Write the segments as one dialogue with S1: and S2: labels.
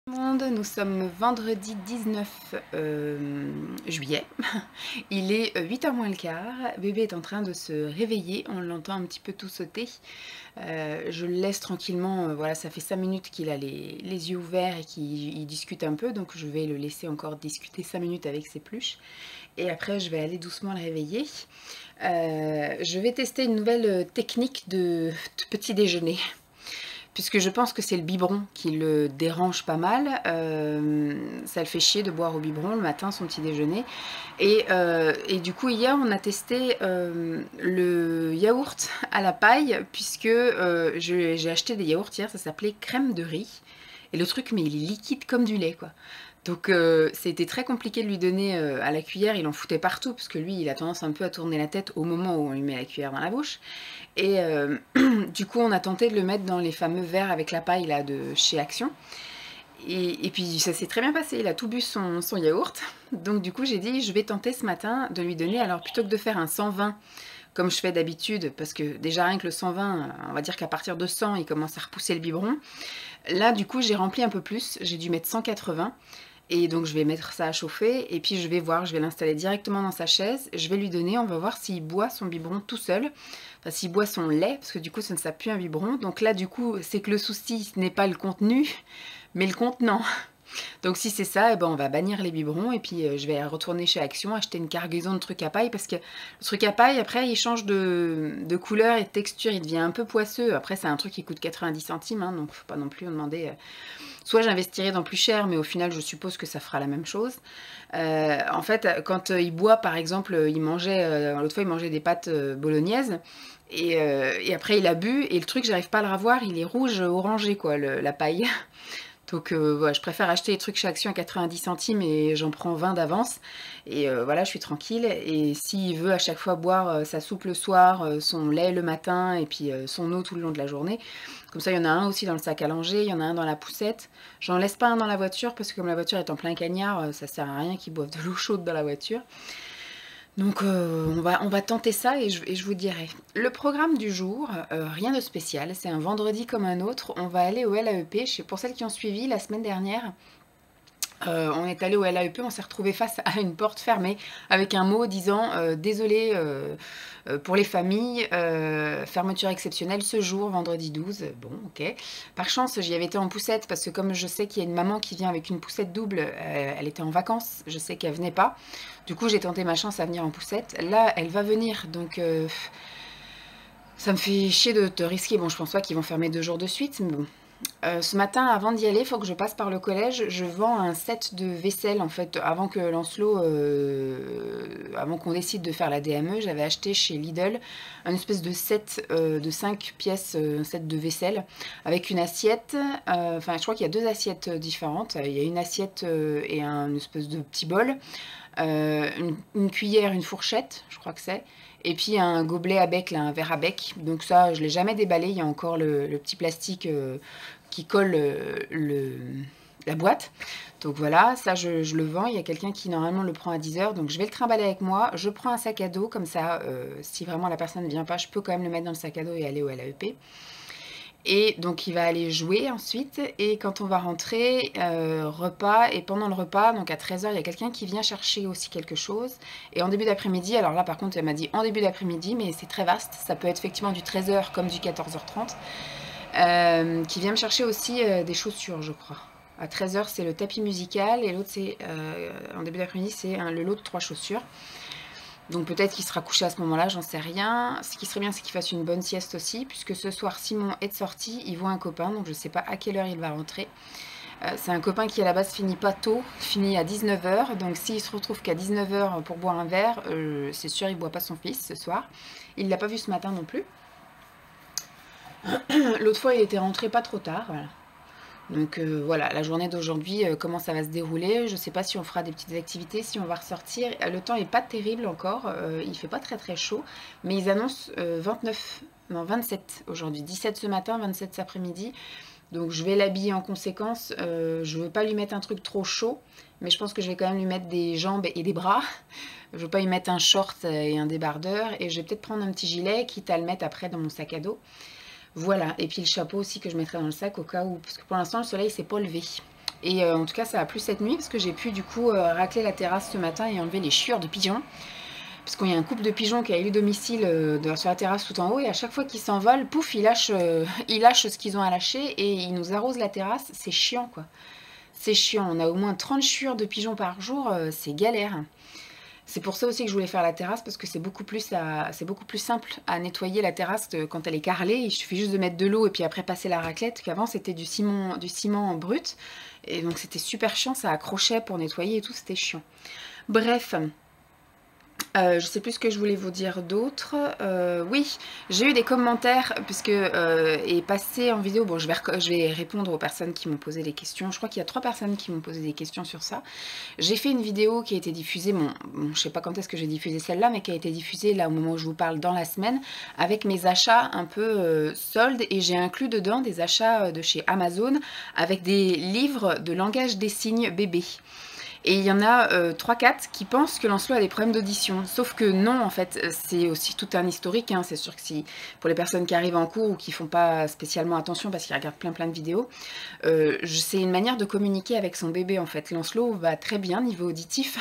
S1: Monde, nous sommes vendredi 19 juillet, il est 8h moins le quart, bébé est en train de se réveiller, on l'entend un petit peu tout sauter, je le laisse tranquillement, voilà, ça fait 5 minutes qu'il a les yeux ouverts et qu'il discute un peu, donc je vais le laisser encore discuter 5 minutes avec ses pluches, et après je vais aller doucement le réveiller. Je vais tester une nouvelle technique de petit déjeuner. Puisque je pense que c'est le biberon qui le dérange pas mal. Ça le fait chier de boire au biberon le matin, son petit déjeuner. Et du coup, hier, on a testé le yaourt à la paille, puisque j'ai acheté des yaourts hier, ça s'appelait crème de riz. Et le truc, mais il est liquide comme du lait, quoi. Donc c'était très compliqué de lui donner à la cuillère, il en foutait partout, parce que lui, il a tendance un peu à tourner la tête au moment où on lui met la cuillère dans la bouche. Et du coup, on a tenté de le mettre dans les fameux verres avec la paille là, de chez Action. Et puis ça s'est très bien passé, il a tout bu son yaourt. Donc du coup, j'ai dit, je vais tenter ce matin de lui donner, alors plutôt que de faire un 120 comme je fais d'habitude, parce que déjà rien que le 120, on va dire qu'à partir de 100, il commence à repousser le biberon. Là, du coup, j'ai rempli un peu plus, j'ai dû mettre 180. Et donc je vais mettre ça à chauffer et puis je vais voir, je vais l'installer directement dans sa chaise, je vais lui donner, on va voir s'il boit son biberon tout seul, enfin s'il boit son lait, parce que du coup ça ne sera plus un biberon. Donc là du coup c'est que le souci ce n'est pas le contenu, mais le contenant. Donc si c'est ça, eh ben, on va bannir les biberons et puis je vais retourner chez Action, acheter une cargaison de trucs à paille, parce que le truc à paille après il change de couleur et de texture, il devient un peu poisseux. Après c'est un truc qui coûte 90 centimes, hein, donc faut pas non plus en demander... Soit j'investirai dans plus cher, mais au final, je suppose que ça fera la même chose. En fait, quand il boit, par exemple, il mangeait, l'autre fois, il mangeait des pâtes bolognaises. Et après, il a bu, et le truc, j'arrive pas à le revoir, il est rouge orangé, quoi, la paille. Donc voilà, je préfère acheter les trucs chez Action à 90 centimes et j'en prends 20 d'avance. Et voilà, je suis tranquille. Et s'il veut à chaque fois boire sa soupe le soir, son lait le matin et puis son eau tout le long de la journée, comme ça il y en a un aussi dans le sac à langer, il y en a un dans la poussette. J'en laisse pas un dans la voiture parce que comme la voiture est en plein cagnard, ça sert à rien qu'ils boivent de l'eau chaude dans la voiture. Donc on va tenter ça et je vous dirai. Le programme du jour, rien de spécial, c'est un vendredi comme un autre. On va aller au LAEP. Pour celles qui ont suivi la semaine dernière, on est allé au LAEP, on s'est retrouvé face à une porte fermée avec un mot disant désolé pour les familles, fermeture exceptionnelle ce jour, vendredi 12. Bon, ok. Par chance, j'y avais été en poussette parce que comme je sais qu'il y a une maman qui vient avec une poussette double, elle était en vacances, je sais qu'elle venait pas. Du coup, j'ai tenté ma chance à venir en poussette. Là, elle va venir, donc ça me fait chier de risquer. Bon, je pense pas qu'ils vont fermer 2 jours de suite, mais bon. Ce matin, avant d'y aller, il faut que je passe par le collège. Je vends un set de vaisselle, en fait, avant que Lancelot, avant qu'on décide de faire la DME, j'avais acheté chez Lidl un espèce de set de 5 pièces, un set de vaisselle, avec une assiette, enfin, je crois qu'il y a 2 assiettes différentes. Il y a une assiette et un espèce de petit bol, une cuillère, une fourchette, je crois que c'est, et puis un gobelet à bec, là, un verre à bec. Donc ça, je ne l'ai jamais déballé, il y a encore le petit plastique qui colle la boîte. Donc voilà, ça je le vends, il y a quelqu'un qui normalement le prend à 10h, donc je vais le trimballer avec moi. Je prends un sac à dos, comme ça, si vraiment la personne ne vient pas, je peux quand même le mettre dans le sac à dos et aller au LAEP. Et donc il va aller jouer ensuite, et quand on va rentrer, repas, et pendant le repas, donc à 13h, il y a quelqu'un qui vient chercher aussi quelque chose. Et en début d'après-midi, alors là par contre elle m'a dit en début d'après-midi, mais c'est très vaste, ça peut être effectivement du 13h comme du 14h30, qui vient me chercher aussi des chaussures, je crois. À 13h c'est le tapis musical, et l'autre c'est, en début d'après-midi, c'est le lot de 3 chaussures. Donc peut-être qu'il sera couché à ce moment-là, j'en sais rien. Ce qui serait bien, c'est qu'il fasse une bonne sieste aussi, puisque ce soir, Simon est de sortie, il voit un copain, donc je ne sais pas à quelle heure il va rentrer. C'est un copain qui à la base finit pas tôt, finit à 19h, donc s'il se retrouve qu'à 19h pour boire un verre, c'est sûr il ne boit pas son fils ce soir. Il ne l'a pas vu ce matin non plus. L'autre fois il était rentré pas trop tard, voilà. Donc voilà, la journée d'aujourd'hui, comment ça va se dérouler. Je ne sais pas si on fera des petites activités, si on va ressortir. Le temps n'est pas terrible encore, il fait pas très très chaud, mais ils annoncent 29, non 27 aujourd'hui, 17 ce matin, 27 cet après-midi. Donc je vais l'habiller en conséquence. Je veux pas lui mettre un truc trop chaud, mais je pense que je vais quand même lui mettre des jambes et des bras. Je veux pas lui mettre un short et un débardeur, et je vais peut-être prendre un petit gilet, quitte à le mettre après dans mon sac à dos. Voilà, et puis le chapeau aussi que je mettrai dans le sac au cas où, parce que pour l'instant le soleil s'est pas levé. Et en tout cas ça a plu cette nuit parce que j'ai pu du coup racler la terrasse ce matin et enlever les chiures de pigeons. Parce qu'il y a un couple de pigeons qui a élu domicile sur la terrasse tout en haut, et à chaque fois qu'ils s'envolent, pouf, ils lâchent ce qu'ils ont à lâcher et ils nous arrosent la terrasse. C'est chiant quoi. C'est chiant, on a au moins 30 chiures de pigeons par jour, c'est galère. C'est pour ça aussi que je voulais faire la terrasse, parce que c'est beaucoup plus simple à nettoyer la terrasse quand elle est carrelée. Il suffit juste de mettre de l'eau et puis après passer la raclette, qu'avant c'était du ciment brut. Et donc c'était super chiant, ça accrochait pour nettoyer et tout, c'était chiant. Bref, je sais plus ce que je voulais vous dire d'autre. Oui, j'ai eu des commentaires puisque est passé en vidéo. Bon, je vais répondre aux personnes qui m'ont posé des questions. Je crois qu'il y a 3 personnes qui m'ont posé des questions sur ça. J'ai fait une vidéo qui a été diffusée, je sais pas quand est-ce que j'ai diffusé celle-là, mais qui a été diffusée là au moment où je vous parle dans la semaine, avec mes achats un peu soldes, et j'ai inclus dedans des achats de chez Amazon avec des livres de langage des signes bébé. Et il y en a 3-4 qui pensent que Lancelot a des problèmes d'audition. Sauf que non, en fait, c'est aussi tout un historique. Hein. C'est sûr que si, pour les personnes qui arrivent en cours ou qui font pas spécialement attention parce qu'ils regardent plein de vidéos, c'est une manière de communiquer avec son bébé, en fait. Lancelot va très bien niveau auditif.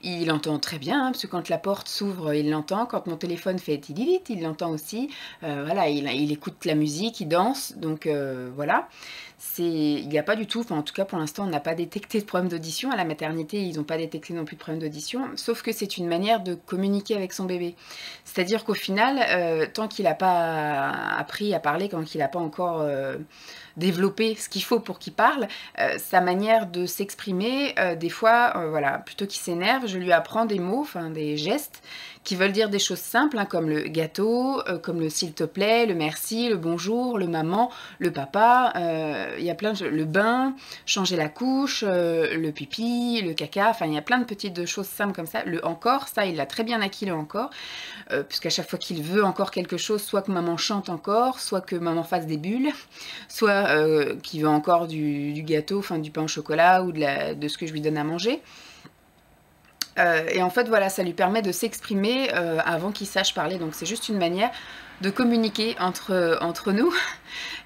S1: Il entend très bien, hein, parce que quand la porte s'ouvre, il l'entend. Quand mon téléphone fait tilit, il l'entend aussi. Voilà, il écoute la musique, il danse. Donc voilà. Il n'y a pas du tout, enfin en tout cas pour l'instant on n'a pas détecté de problème d'audition. À la maternité ils n'ont pas détecté non plus de problème d'audition, sauf que c'est une manière de communiquer avec son bébé. C'est-à-dire qu'au final, tant qu'il n'a pas appris à parler, quand il n'a pas encore développer ce qu'il faut pour qu'il parle, sa manière de s'exprimer, des fois, voilà, plutôt qu'il s'énerve, je lui apprends des mots, enfin des gestes, qui veulent dire des choses simples, hein, comme le gâteau, comme le s'il te plaît, le merci, le bonjour, le maman, le papa, il y a plein de le bain, changer la couche, le pipi, le caca, enfin il y a plein de petites choses simples comme ça. Le encore, ça il l'a très bien acquis le encore, puisqu'à chaque fois qu'il veut encore quelque chose, soit que maman chante encore, soit que maman fasse des bulles, soit qu'il veut encore du gâteau, enfin du pain au chocolat ou de ce que je lui donne à manger. Et en fait voilà, ça lui permet de s'exprimer avant qu'il sache parler, donc c'est juste une manière de communiquer entre nous.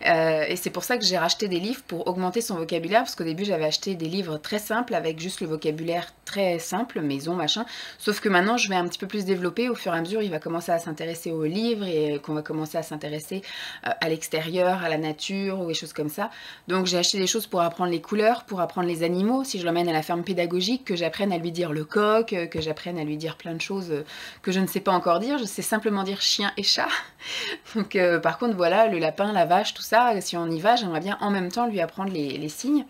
S1: Et c'est pour ça que j'ai racheté des livres pour augmenter son vocabulaire, parce qu'au début j'avais acheté des livres très simples avec juste le vocabulaire très simple, maison, machin, sauf que maintenant je vais un petit peu plus développer. Au fur et à mesure il va commencer à s'intéresser aux livres et qu'on va commencer à s'intéresser à l'extérieur, à la nature ou des choses comme ça. Donc j'ai acheté des choses pour apprendre les couleurs, pour apprendre les animaux, si je l'emmène à la ferme pédagogique, que j'apprenne à lui dire le coq, que j'apprenne à lui dire plein de choses que je ne sais pas encore dire, je sais simplement dire chien et chat. Donc par contre voilà, le lapin, la vache, tout ça, si on y va, j'aimerais bien en même temps lui apprendre les signes.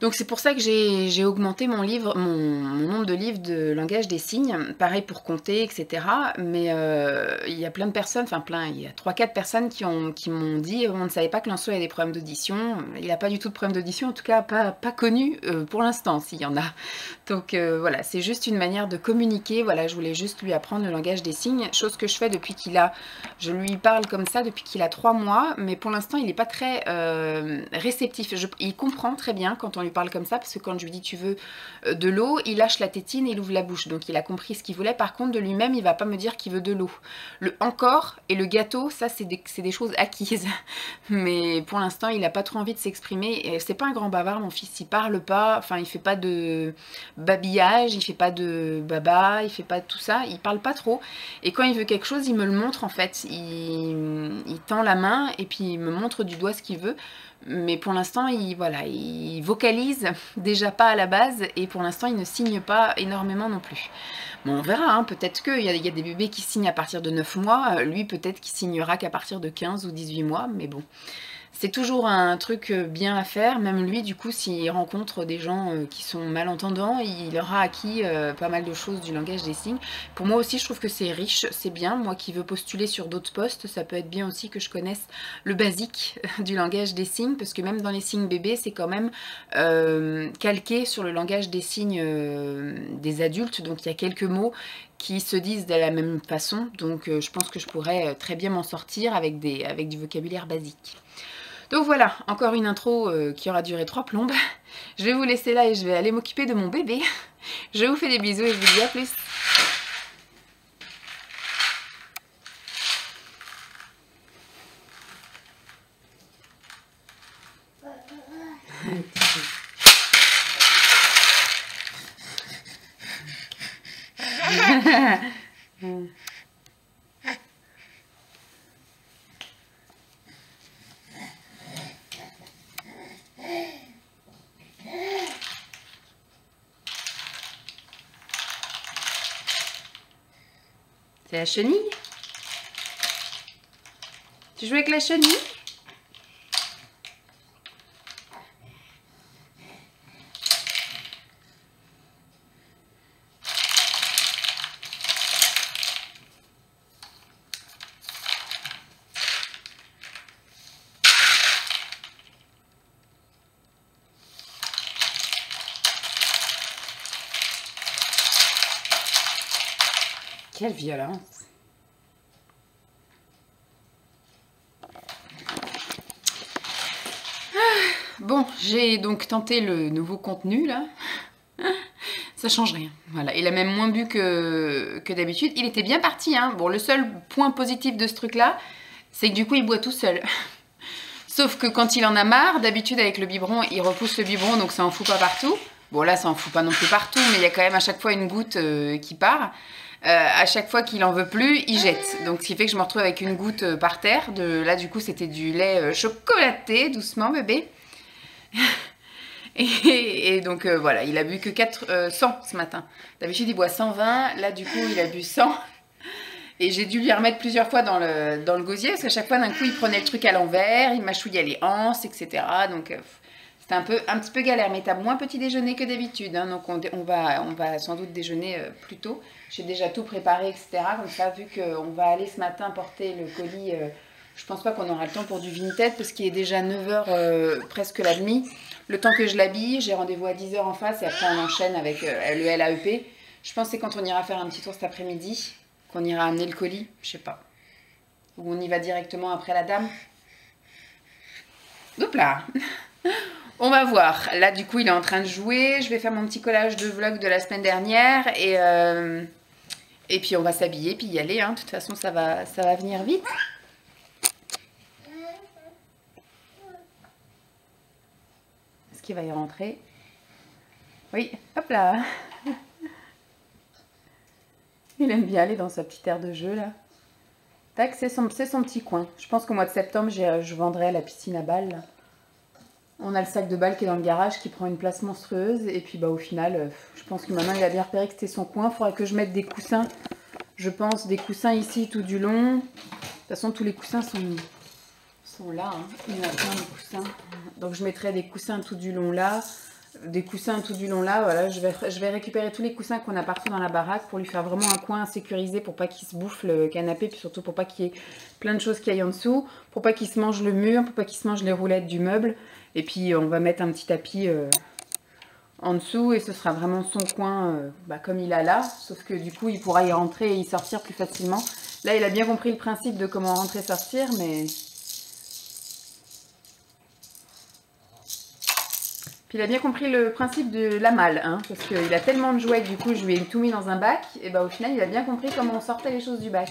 S1: Donc c'est pour ça que j'ai augmenté mon nombre de livres de langage des signes, pareil pour compter, etc. Mais il y a plein de personnes, enfin plein, il y a 3-4 personnes qui m'ont dit on ne savait pas que Lancelot avait des problèmes d'audition. Il n'a pas du tout de problème d'audition, en tout cas pas connu pour l'instant, s'il y en a. Donc voilà, c'est juste une manière de communiquer. Voilà, je voulais juste lui apprendre le langage des signes, chose que je fais depuis je lui parle comme ça depuis qu'il a 3 mois, mais pour l'instant il n'est pas très réceptif. Il comprend très bien quand on lui parle comme ça, parce que quand je lui dis tu veux de l'eau, il lâche la tétine et il ouvre la bouche, donc il a compris ce qu'il voulait. Par contre de lui-même il va pas me dire qu'il veut de l'eau. Le encore et le gâteau, ça c'est des choses acquises, mais pour l'instant il n'a pas trop envie de s'exprimer. C'est pas un grand bavard mon fils, il parle pas, enfin il fait pas de babillage, il fait pas de baba, il fait pas tout ça, il parle pas trop, et quand il veut quelque chose il me le montre en fait, il tend la main et puis il me montre du doigt ce qu'il veut. Mais pour l'instant, il vocalise déjà pas à la base, et pour l'instant, il ne signe pas énormément non plus. Bon, on verra, hein, peut-être qu'il y a des bébés qui signent à partir de 9 mois, lui peut-être qu'il signera qu'à partir de 15 ou 18 mois, mais bon. C'est toujours un truc bien à faire, même lui du coup s'il rencontre des gens qui sont malentendants, il aura acquis pas mal de choses du langage des signes. Pour moi aussi je trouve que c'est riche, c'est bien, moi qui veux postuler sur d'autres postes, ça peut être bien aussi que je connaisse le basique du langage des signes, parce que même dans les signes bébés c'est quand même calqué sur le langage des signes des adultes, donc il y a quelques mots qui se disent de la même façon, donc je pense que je pourrais très bien m'en sortir avec du vocabulaire basique. Donc voilà, encore une intro qui aura duré 3 plombes. Je vais vous laisser là et je vais aller m'occuper de mon bébé. Je vous fais des bisous et je vous dis à plus. C'est la chenille? Tu joues avec la chenille? Quelle violence! Bon, j'ai donc tenté le nouveau contenu là. Ça change rien. Voilà, il a même moins bu que d'habitude. Il était bien parti, hein. Bon, le seul point positif de ce truc-là, c'est que du coup, il boit tout seul. Sauf que quand il en a marre, d'habitude avec le biberon, il repousse le biberon, donc ça en fout pas partout. Bon, là, ça en fout pas non plus partout, mais il y a quand même à chaque fois une goutte qui part. À chaque fois qu'il en veut plus, il jette. Donc, ce qui fait que je me retrouve avec une goutte par terre. Là, du coup, c'était du lait chocolaté, doucement, bébé. Et donc voilà, il a bu que 100 ce matin. D'habitude il boit 120, là du coup il a bu 100. Et j'ai dû lui remettre plusieurs fois dans le gosier, parce qu'à chaque fois d'un coup il prenait le truc à l'envers, il mâchouillait les anses, etc. Donc c'était un petit peu galère, mais t'as moins petit déjeuner que d'habitude, hein, donc on va sans doute déjeuner plus tôt. J'ai déjà tout préparé, etc. Comme ça, vu qu'on va aller ce matin porter le colis, je pense pas qu'on aura le temps pour du Vinted, parce qu'il est déjà 9h, presque la demi. Le temps que je l'habille, j'ai rendez-vous à 10h en face, et après on enchaîne avec le LAEP. Je pense que c'est quand on ira faire un petit tour cet après-midi, qu'on ira amener le colis, je sais pas. Ou on y va directement après la dame. Hop là. On va voir. Là, du coup, il est en train de jouer. Je vais faire mon petit collage de vlog de la semaine dernière. Et puis, on va s'habiller, puis y aller. Hein. De toute façon, ça va venir vite. Est-ce qu'il va y rentrer? Oui, hop là. Il aime bien aller dans sa petite aire de jeu, là. Tac, c'est son petit coin. Je pense qu'au mois de septembre, je vendrai la piscine à balles, là. On a le sac de balles qui est dans le garage qui prend une place monstrueuse. Et puis bah, au final, je pense que maintenant il a bien repéré que c'était son coin. Il faudrait que je mette des coussins. Je pense des coussins ici tout du long. De toute façon, tous les coussins sont là. Hein. Il y en a plein de coussins. Donc je mettrai des coussins tout du long là. Des coussins tout du long là. Voilà, je vais récupérer tous les coussins qu'on a partout dans la baraque pour lui faire vraiment un coin sécurisé pour pas qu'il se bouffe le canapé. Puis surtout pour pas qu'il y ait plein de choses qui aillent en dessous. Pour pas qu'il se mange le mur. Pour pas qu'il se mange les roulettes du meuble. Et puis on va mettre un petit tapis en dessous et ce sera vraiment son coin comme il a là. Sauf que du coup il pourra y rentrer et y sortir plus facilement. Là il a bien compris le principe de comment rentrer et sortir, mais... Puis il a bien compris le principe de la malle, hein, parce qu'il a tellement de jouets que du coup je lui ai tout mis dans un bac. Et bah au final il a bien compris comment on sortait les choses du bac.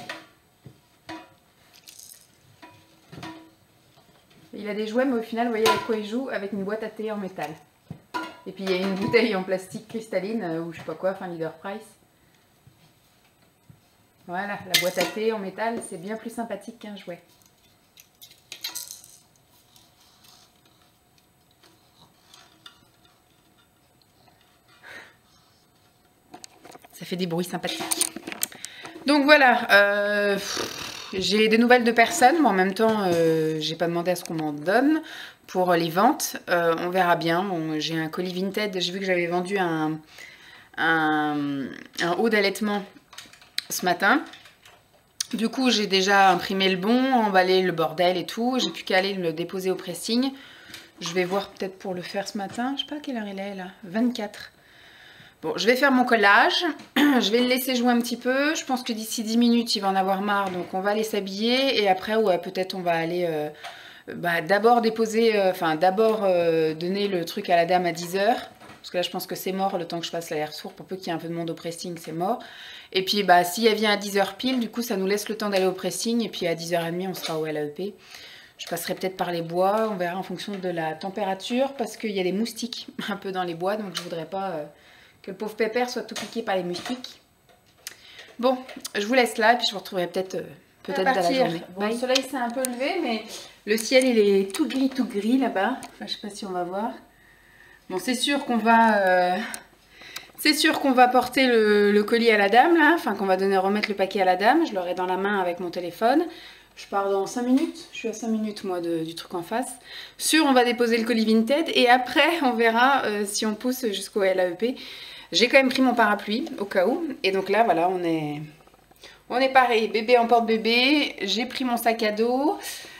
S1: Il a des jouets, mais au final, vous voyez avec quoi il joue? Avec une boîte à thé en métal. Et puis il y a une bouteille en plastique cristalline, ou je sais pas quoi, enfin Leader Price. Voilà, la boîte à thé en métal, c'est bien plus sympathique qu'un jouet. Ça fait des bruits sympathiques. Donc voilà, j'ai des nouvelles de personne, mais en même temps, j'ai pas demandé à ce qu'on m'en donne pour les ventes. On verra bien. Bon, j'ai un colis Vinted. J'ai vu que j'avais vendu un haut d'allaitement ce matin. Du coup, j'ai déjà imprimé le bon, emballé le bordel et tout. J'ai plus qu'à aller le déposer au pressing. Je vais voir peut-être pour le faire ce matin. Je sais pas à quelle heure il est là. 24. Bon, je vais faire mon collage, je vais le laisser jouer un petit peu, je pense que d'ici 10 minutes il va en avoir marre, donc on va aller s'habiller et après ouais, peut-être on va aller d'abord déposer, donner le truc à la dame à 10h, parce que là je pense que c'est mort le temps que je fasse l'aller-retour, pour peu qu'il y ait un peu de monde au pressing c'est mort. Et puis si elle vient à 10h pile, du coup ça nous laisse le temps d'aller au pressing et puis à 10h30 on sera au LAEP. Je passerai peut-être par les bois, on verra en fonction de la température, parce qu'il y a des moustiques un peu dans les bois, donc je voudrais pas... que le pauvre pépère soit tout piqué par les moustiques. Bon, je vous laisse là, puis je vous retrouverai peut-être dans la journée. Bon, le soleil s'est un peu levé, mais le ciel, il est tout gris là-bas. Enfin, je sais pas si on va voir. Bon, c'est sûr qu'on va... porter le colis à la dame, là. Enfin, qu'on va remettre le paquet à la dame. Je l'aurai dans la main avec mon téléphone. Je pars dans 5 minutes. Je suis à 5 minutes, moi, du truc en face. Sûr, on va déposer le colis Vinted. Et après, on verra si on pousse jusqu'au LAEP. J'ai quand même pris mon parapluie, au cas où. Et donc là, voilà, on est pareil. Bébé en porte-bébé. J'ai pris mon sac à dos.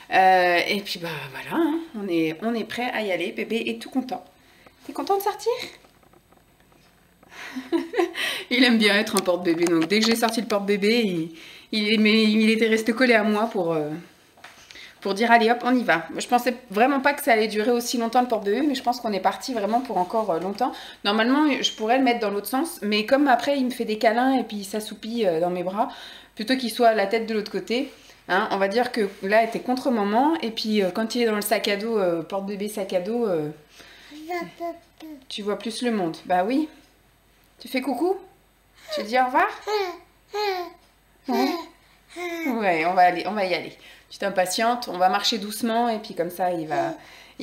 S1: Et puis, bah, voilà. Hein, on est prêt à y aller. Bébé est tout content. T'es content de sortir? Il aime bien être un porte-bébé. Donc, dès que j'ai sorti le porte-bébé, il était resté collé à moi pour dire allez hop, on y va. Je pensais vraiment pas que ça allait durer aussi longtemps le porte-bébé, mais je pense qu'on est parti vraiment pour encore longtemps. Normalement, je pourrais le mettre dans l'autre sens, mais comme après il me fait des câlins et puis il s'assoupit dans mes bras, plutôt qu'il soit la tête de l'autre côté, hein, on va dire que là, il était contre maman, et puis quand il est dans le sac à dos, porte-bébé sac à dos, tu vois plus le monde. Bah oui. Tu fais coucou? Tu dis au revoir? Ouais, on va y aller. Tu t'impatientes, on va marcher doucement et puis comme ça il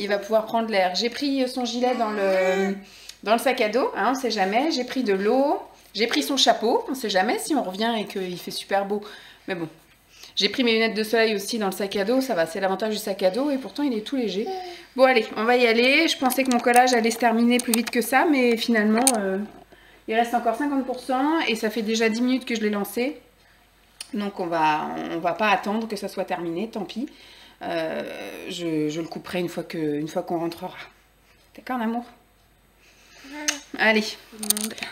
S1: va pouvoir prendre l'air. J'ai pris son gilet dans le sac à dos, hein, on sait jamais. J'ai pris de l'eau, j'ai pris son chapeau, on sait jamais si on revient et qu'il fait super beau. Mais bon, j'ai pris mes lunettes de soleil aussi dans le sac à dos, ça va, c'est l'avantage du sac à dos et pourtant il est tout léger. Bon allez, on va y aller. Je pensais que mon collage allait se terminer plus vite que ça, mais finalement il reste encore 50% et ça fait déjà 10 minutes que je l'ai lancé. Donc on va pas attendre que ça soit terminé, tant pis. Je le couperai une fois qu'on rentrera. D'accord, l'amour? Allez,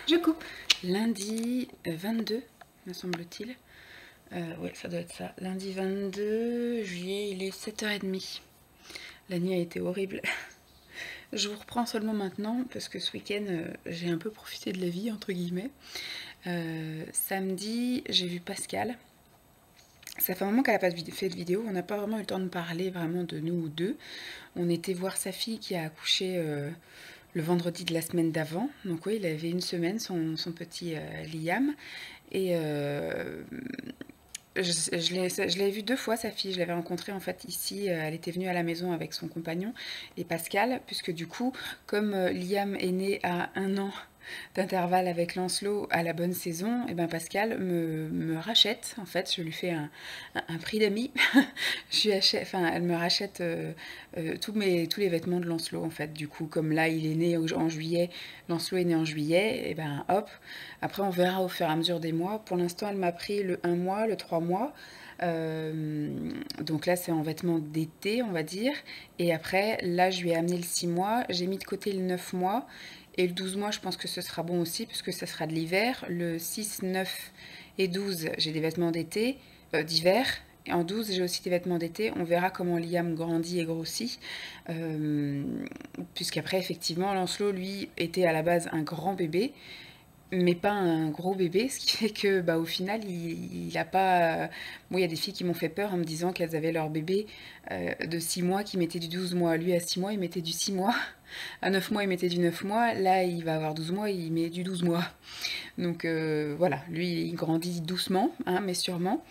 S1: je coupe. Lundi 22, me semble-t-il. Ouais, ça doit être ça. Lundi 22 juillet, il est 7h30. La nuit a été horrible. Je vous reprends seulement maintenant parce que ce week-end, j'ai un peu profité de la vie, entre guillemets. Samedi, j'ai vu Pascal. Ça fait un moment qu'elle n'a pas fait de vidéo, on n'a pas vraiment eu le temps de parler vraiment de nous deux. On était voir sa fille qui a accouché le vendredi de la semaine d'avant. Donc oui, il avait une semaine, son petit Liam. Et je l'ai vue 2 fois, sa fille. Je l'avais rencontrée en fait ici. Elle était venue à la maison avec son compagnon et Pascal, puisque du coup, comme Liam est né à 1 an d'intervalle avec Lancelot à la bonne saison, et ben Pascal me rachète. En fait, je lui fais un prix d'amis. Elle me rachète tous les vêtements de Lancelot en fait. Du coup, comme là il est né en juillet, Lancelot est né en juillet, et ben hop. Après, on verra au fur et à mesure des mois. Pour l'instant, elle m'a pris le 1 mois, le 3 mois. Donc là, c'est en vêtements d'été, on va dire. Et après, là, je lui ai amené le 6 mois. J'ai mis de côté le 9 mois. Et le 12 mois, je pense que ce sera bon aussi, puisque ça sera de l'hiver. Le 6, 9 et 12, j'ai des vêtements d'été, d'hiver. Et en 12, j'ai aussi des vêtements d'été. On verra comment Liam grandit et grossit. Puisqu'après, effectivement, Lancelot, lui, était à la base un grand bébé, mais pas un gros bébé, ce qui fait que bah, au final il a pas... Bon, il y a des filles qui m'ont fait peur en me disant qu'elles avaient leur bébé de 6 mois qui mettait du 12 mois. Lui à 6 mois il mettait du 6 mois, à 9 mois il mettait du 9 mois, là il va avoir 12 mois, il met du 12 mois. Donc voilà, lui il grandit doucement, hein, mais sûrement.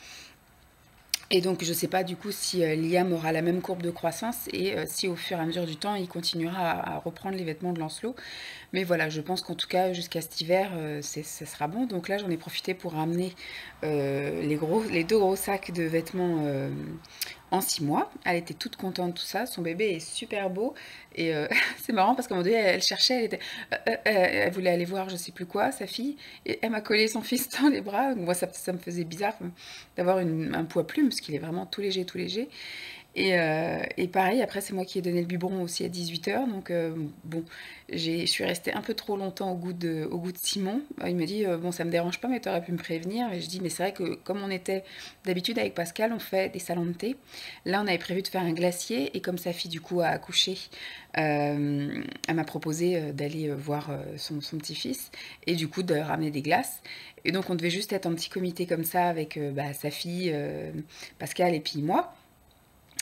S1: Et donc je ne sais pas du coup si Liam aura la même courbe de croissance et si au fur et à mesure du temps il continuera à reprendre les vêtements de Lancelot. Mais voilà, je pense qu'en tout cas jusqu'à cet hiver ça sera bon. Donc là j'en ai profité pour ramener les 2 gros sacs de vêtements en 6 mois. Elle était toute contente de tout ça. Son bébé est super beau. Et c'est marrant parce qu'à un moment donné, elle cherchait, elle voulait aller voir je sais plus quoi, sa fille. Et elle m'a collé son fils dans les bras. Donc moi, ça me faisait bizarre d'avoir un poids plume parce qu'il est vraiment tout léger, tout léger. Et pareil, après, c'est moi qui ai donné le biberon aussi à 18h. Donc, bon, je suis restée un peu trop longtemps au goût de Simon. Il me dit, bon, ça me dérange pas, mais tu aurais pu me prévenir. Et je dis, mais c'est vrai que comme on était d'habitude avec Pascal, on fait des salons de thé. Là, on avait prévu de faire un glacier. Et comme sa fille, du coup, a accouché, elle m'a proposé d'aller voir son petit-fils. Et du coup, de ramener des glaces. Et donc, on devait juste être en petit comité comme ça avec sa fille, Pascal et puis moi.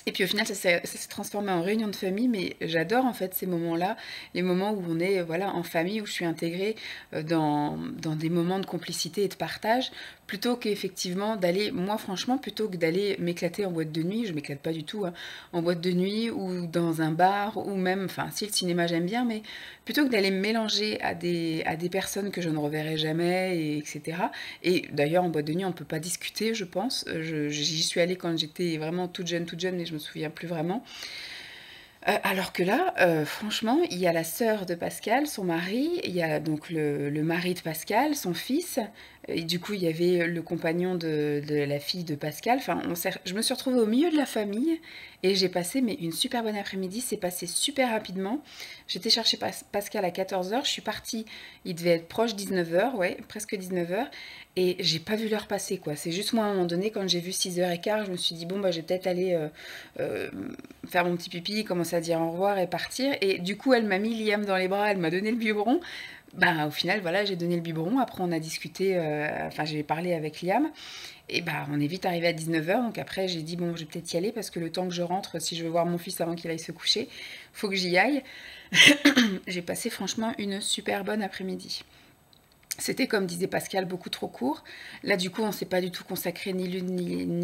S1: Et puis au final, ça s'est transformé en réunion de famille, mais j'adore en fait ces moments-là, les moments où on est voilà, en famille, où je suis intégrée dans des moments de complicité et de partage, plutôt qu'effectivement d'aller, moi franchement, plutôt que d'aller m'éclater en boîte de nuit, je m'éclate pas du tout, hein, en boîte de nuit ou dans un bar ou même, enfin si le cinéma j'aime bien, mais plutôt que d'aller me mélanger à des personnes que je ne reverrai jamais, et, etc. Et d'ailleurs en boîte de nuit on peut pas discuter, je pense. J'y suis allée quand j'étais vraiment toute jeune, mais je me souviens plus vraiment. Alors que là, franchement, il y a la sœur de Pascal, son mari, il y a donc le mari de Pascal, son fils, et du coup, il y avait le compagnon de la fille de Pascal. Enfin, je me suis retrouvée au milieu de la famille et j'ai passé mais une super bonne après-midi. C'est passé super rapidement. J'étais chercher Pascal à 14 heures. Je suis partie, il devait être proche 19 heures, ouais, presque 19 heures. Et j'ai pas vu l'heure passer, quoi. C'est juste moi, à un moment donné, quand j'ai vu 6h15, je me suis dit, bon, bah, je vais peut-être aller euh, faire mon petit pipi, commencer à dire au revoir et partir. Et du coup, elle m'a mis Liam dans les bras, elle m'a donné le biberon. Bah, au final, voilà, j'ai donné le biberon. Après, on a discuté, enfin, j'ai parlé avec Liam. Et bah, on est vite arrivé à 19 heures. Donc après, j'ai dit, bon, je vais peut-être y aller parce que le temps que je rentre, si je veux voir mon fils avant qu'il aille se coucher, faut que j'y aille. J'ai passé franchement une super bonne après-midi. C'était, comme disait Pascal, beaucoup trop court. Là, du coup, on ne s'est pas du tout consacré ni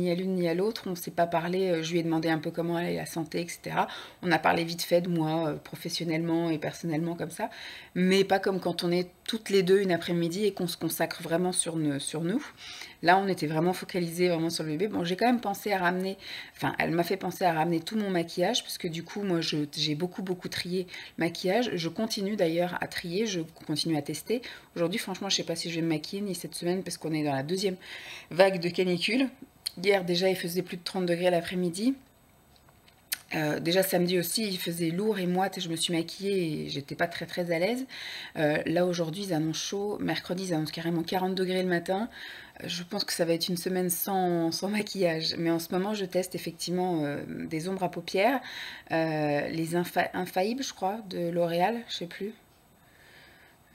S1: à l'une ni à l'autre. On ne s'est pas parlé. Je lui ai demandé un peu comment allait la santé, etc. On a parlé vite fait de moi, professionnellement et personnellement, comme ça. Mais pas comme quand on est toutes les deux une après-midi et qu'on se consacre vraiment sur nous. Là, on était vraiment focalisés vraiment sur le bébé. Bon, j'ai quand même pensé à ramener, enfin, elle m'a fait penser à ramener tout mon maquillage, parce que du coup, moi, j'ai beaucoup trié le maquillage. Je continue d'ailleurs à trier, je continue à tester. Aujourd'hui, franchement, je sais pas si je vais me maquiller ni cette semaine, parce qu'on est dans la deuxième vague de canicule. Hier, déjà, il faisait plus de 30 degrés l'après-midi. Déjà samedi aussi, il faisait lourd et moite et je me suis maquillée et j'étais pas très à l'aise. Là aujourd'hui, ils annoncent chaud. Mercredi, ils annoncent carrément 40 degrés le matin. Je pense que ça va être une semaine sans maquillage. Mais en ce moment, je teste effectivement des ombres à paupières, les Infaillibles, je crois, de L'Oréal, je sais plus.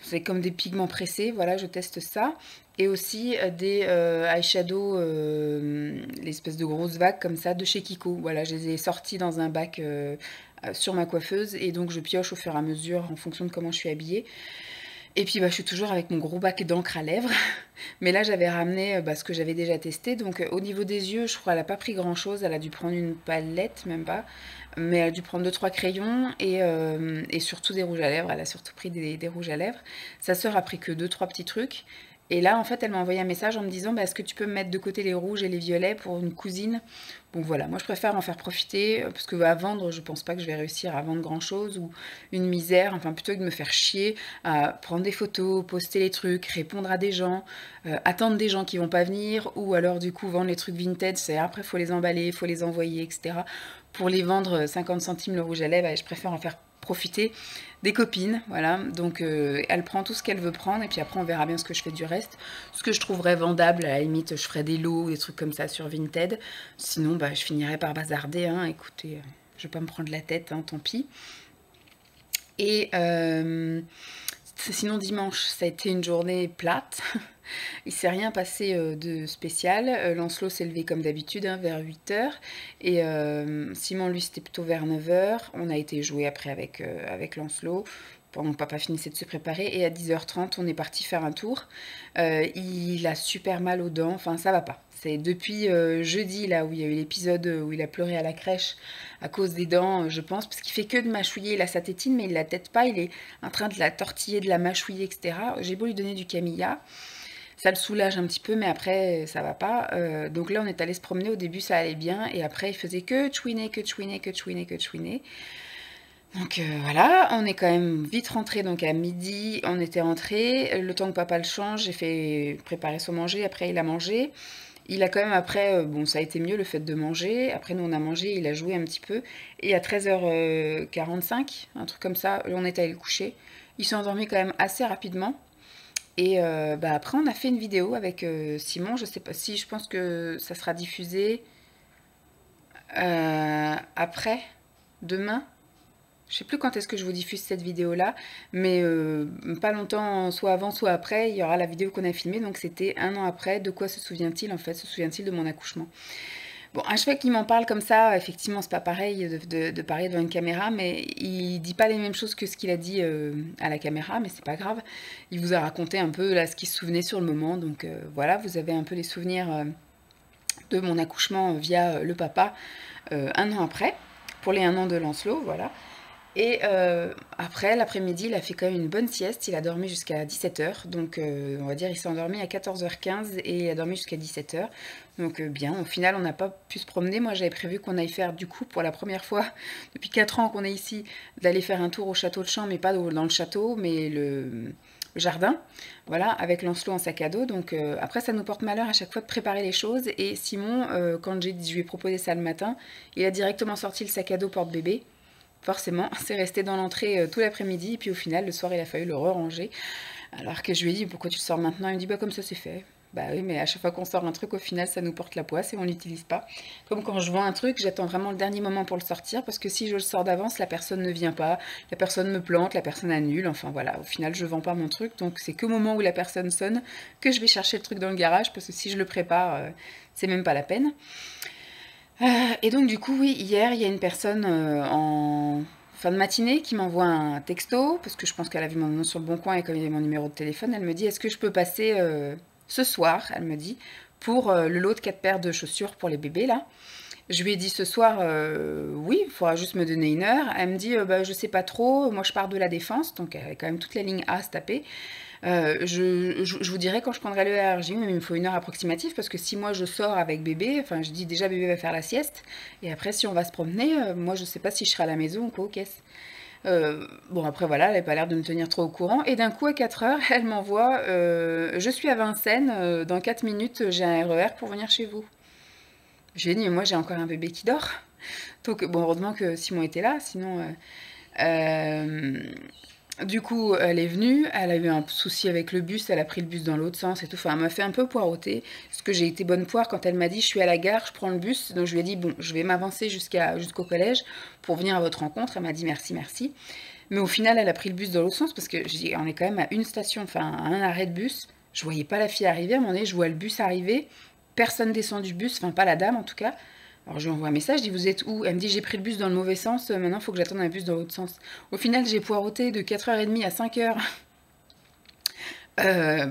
S1: C'est comme des pigments pressés, voilà, je teste ça. Et aussi des eyeshadows, l'espèce de grosses vagues comme ça de chez Kiko. Voilà, je les ai sortis dans un bac sur ma coiffeuse et donc je pioche au fur et à mesure en fonction de comment je suis habillée. Et puis bah, je suis toujours avec mon gros bac d'encre à lèvres. Mais là, j'avais ramené bah, ce que j'avais déjà testé. Donc au niveau des yeux, je crois qu'elle n'a pas pris grand-chose. Elle a dû prendre une palette, même pas. Mais elle a dû prendre deux trois crayons et surtout des rouges à lèvres. Elle a surtout pris des rouges à lèvres. Sa sœur a pris que deux trois petits trucs. Et là, en fait, elle m'a envoyé un message en me disant bah, est-ce que tu peux me mettre de côté les rouges et les violets pour une cousine. Donc voilà, moi je préfère en faire profiter parce que à vendre, je pense pas que je vais réussir à vendre grand-chose ou une misère. Enfin, plutôt que de me faire chier à prendre des photos, poster les trucs, répondre à des gens, attendre des gens qui vont pas venir ou alors du coup vendre les trucs vintage. C'est après, faut les emballer, faut les envoyer, etc. Pour les vendre 50 centimes le rouge à lèvres, et je préfère en faire profiter des copines, voilà. Donc elle prend tout ce qu'elle veut prendre et puis après on verra bien ce que je fais du reste. Ce que je trouverais vendable, à la limite, je ferai des lots ou des trucs comme ça sur Vinted. Sinon, bah, je finirai par bazarder, hein. Écoutez, je vais pas me prendre la tête, hein, tant pis. Et sinon dimanche, ça a été une journée plate. Il s'est rien passé de spécial. Lancelot s'est levé comme d'habitude hein, vers 8 heures. Et Simon, lui, c'était plutôt vers 9 heures. On a été jouer après avec Lancelot. Mon papa finissait de se préparer. Et à 10h30, on est parti faire un tour. Il a super mal aux dents. Enfin, ça va pas. C'est depuis jeudi, là, où il y a eu l'épisode où il a pleuré à la crèche à cause des dents, je pense, parce qu'il fait que de mâchouiller. Il a sa tétine, mais il la tète pas. Il est en train de la tortiller, de la mâchouiller, etc. J'ai beau lui donner du Camilla. Ça le soulage un petit peu, mais après, ça va pas. Donc là, on est allé se promener. Au début, ça allait bien. Et après, il faisait que chouiner, que chouiner, que chouiner, que chouiner. Donc voilà, on est quand même vite rentré. Donc à midi, on était rentré. Le temps que papa le change, j'ai fait préparer son manger. Après, il a mangé. Il a quand même, après, bon, ça a été mieux le fait de manger. Après, nous, on a mangé, il a joué un petit peu. Et à 13h45, un truc comme ça, on est allé le coucher. Il s'est endormi quand même assez rapidement. Et bah, après, on a fait une vidéo avec Simon. Je sais pas si, je pense que ça sera diffusé après, demain. Je sais plus quand est-ce que je vous diffuse cette vidéo-là, mais pas longtemps, soit avant, soit après, il y aura la vidéo qu'on a filmée. Donc c'était un an après. De quoi se souvient-il en fait? Se souvient-il de mon accouchement? Bon, à chaque fois qu'il m'en parle comme ça, effectivement, c'est pas pareil de parler devant une caméra, mais il dit pas les mêmes choses que ce qu'il a dit à la caméra, mais c'est pas grave. Il vous a raconté un peu là ce qu'il se souvenait sur le moment, donc voilà, vous avez un peu les souvenirs de mon accouchement via le papa un an après, pour les un an de Lancelot, voilà. Et après, l'après-midi, il a fait quand même une bonne sieste. Il a dormi jusqu'à 17h. Donc, on va dire, il s'est endormi à 14h15 et il a dormi jusqu'à 17h. Donc, bien. Au final, on n'a pas pu se promener. Moi, j'avais prévu qu'on aille faire, du coup, pour la première fois depuis 4 ans qu'on est ici, d'aller faire un tour au château de Champs, mais pas dans le château, mais le jardin, voilà, avec Lancelot en sac à dos. Donc après, ça nous porte malheur à chaque fois de préparer les choses. Et Simon, quand je lui ai proposé ça le matin, il a directement sorti le sac à dos porte-bébé. Forcément, c'est resté dans l'entrée tout l'après-midi, et puis au final, le soir, il a fallu le re-ranger. Alors que je lui ai dit, pourquoi tu le sors maintenant? Il me dit, bah comme ça c'est fait. Bah oui, mais à chaque fois qu'on sort un truc, au final, ça nous porte la poisse et on l'utilise pas. Comme quand je vends un truc, j'attends vraiment le dernier moment pour le sortir, parce que si je le sors d'avance, la personne ne vient pas, la personne me plante, la personne annule, enfin voilà, au final, je vends pas mon truc, donc c'est qu'au moment où la personne sonne que je vais chercher le truc dans le garage, parce que si je le prépare, c'est même pas la peine. Et donc du coup, oui, hier, il y a une personne en fin de matinée qui m'envoie un texto, parce que je pense qu'elle a vu mon nom sur le Bon Coin et comme il y avait mon numéro de téléphone, elle me dit, est-ce que je peux passer ce soir, elle me dit, pour le lot de 4 paires de chaussures pour les bébés, là. Je lui ai dit ce soir, oui, il faudra juste me donner une heure. Elle me dit, bah, je sais pas trop, moi je pars de la Défense, donc elle avait quand même toutes les lignes A à se taper. Je vous dirai quand je prendrai le RJ, mais il me faut une heure approximative parce que si moi je sors avec bébé, enfin je dis déjà bébé va faire la sieste, et après si on va se promener, moi je sais pas si je serai à la maison ou quoi aux caisses. Bon après voilà, elle n'avait pas l'air de me tenir trop au courant, et d'un coup à 4 heures, elle m'envoie je suis à Vincennes, dans 4 minutes j'ai un RER pour venir chez vous. J'ai dit, mais moi j'ai encore un bébé qui dort. Donc bon, heureusement que Simon était là, sinon euh, du coup, elle est venue, elle a eu un souci avec le bus, elle a pris le bus dans l'autre sens et tout. Enfin, elle m'a fait un peu poireauter. Parce que j'ai été bonne poire quand elle m'a dit je suis à la gare, je prends le bus. Donc je lui ai dit bon, je vais m'avancer jusqu'au collège pour venir à votre rencontre. Elle m'a dit merci, merci. Mais au final, elle a pris le bus dans l'autre sens parce que on est quand même à une station, enfin à un arrêt de bus. Je voyais pas la fille arriver. À un moment donné, je vois le bus arriver. Personne descend du bus, enfin pas la dame en tout cas. Alors je lui envoie un message, je dis vous êtes où? Elle me dit j'ai pris le bus dans le mauvais sens, maintenant il faut que j'attende un bus dans l'autre sens. Au final j'ai poireauté de 4h30 à 5h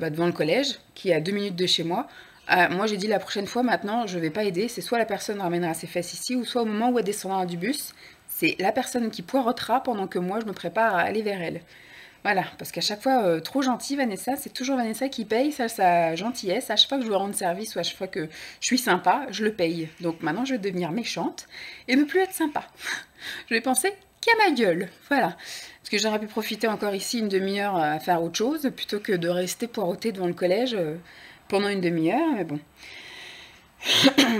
S1: devant le collège, qui est à 2 minutes de chez moi. Moi j'ai dit la prochaine fois maintenant je vais pas aider, c'est soit la personne ramènera ses fesses ici, ou soit au moment où elle descendra du bus, c'est la personne qui poirotera pendant que moi je me prépare à aller vers elle. Voilà, parce qu'à chaque fois, trop gentil Vanessa, c'est toujours Vanessa qui paye sa gentillesse. À chaque fois que je lui rends service ou à chaque fois que je suis sympa, je le paye. Donc maintenant, je vais devenir méchante et ne plus être sympa. Je vais penser qu'à ma gueule. Voilà. Parce que j'aurais pu profiter encore ici une demi-heure à faire autre chose plutôt que de rester poireauter devant le collège pendant une demi-heure. Mais bon.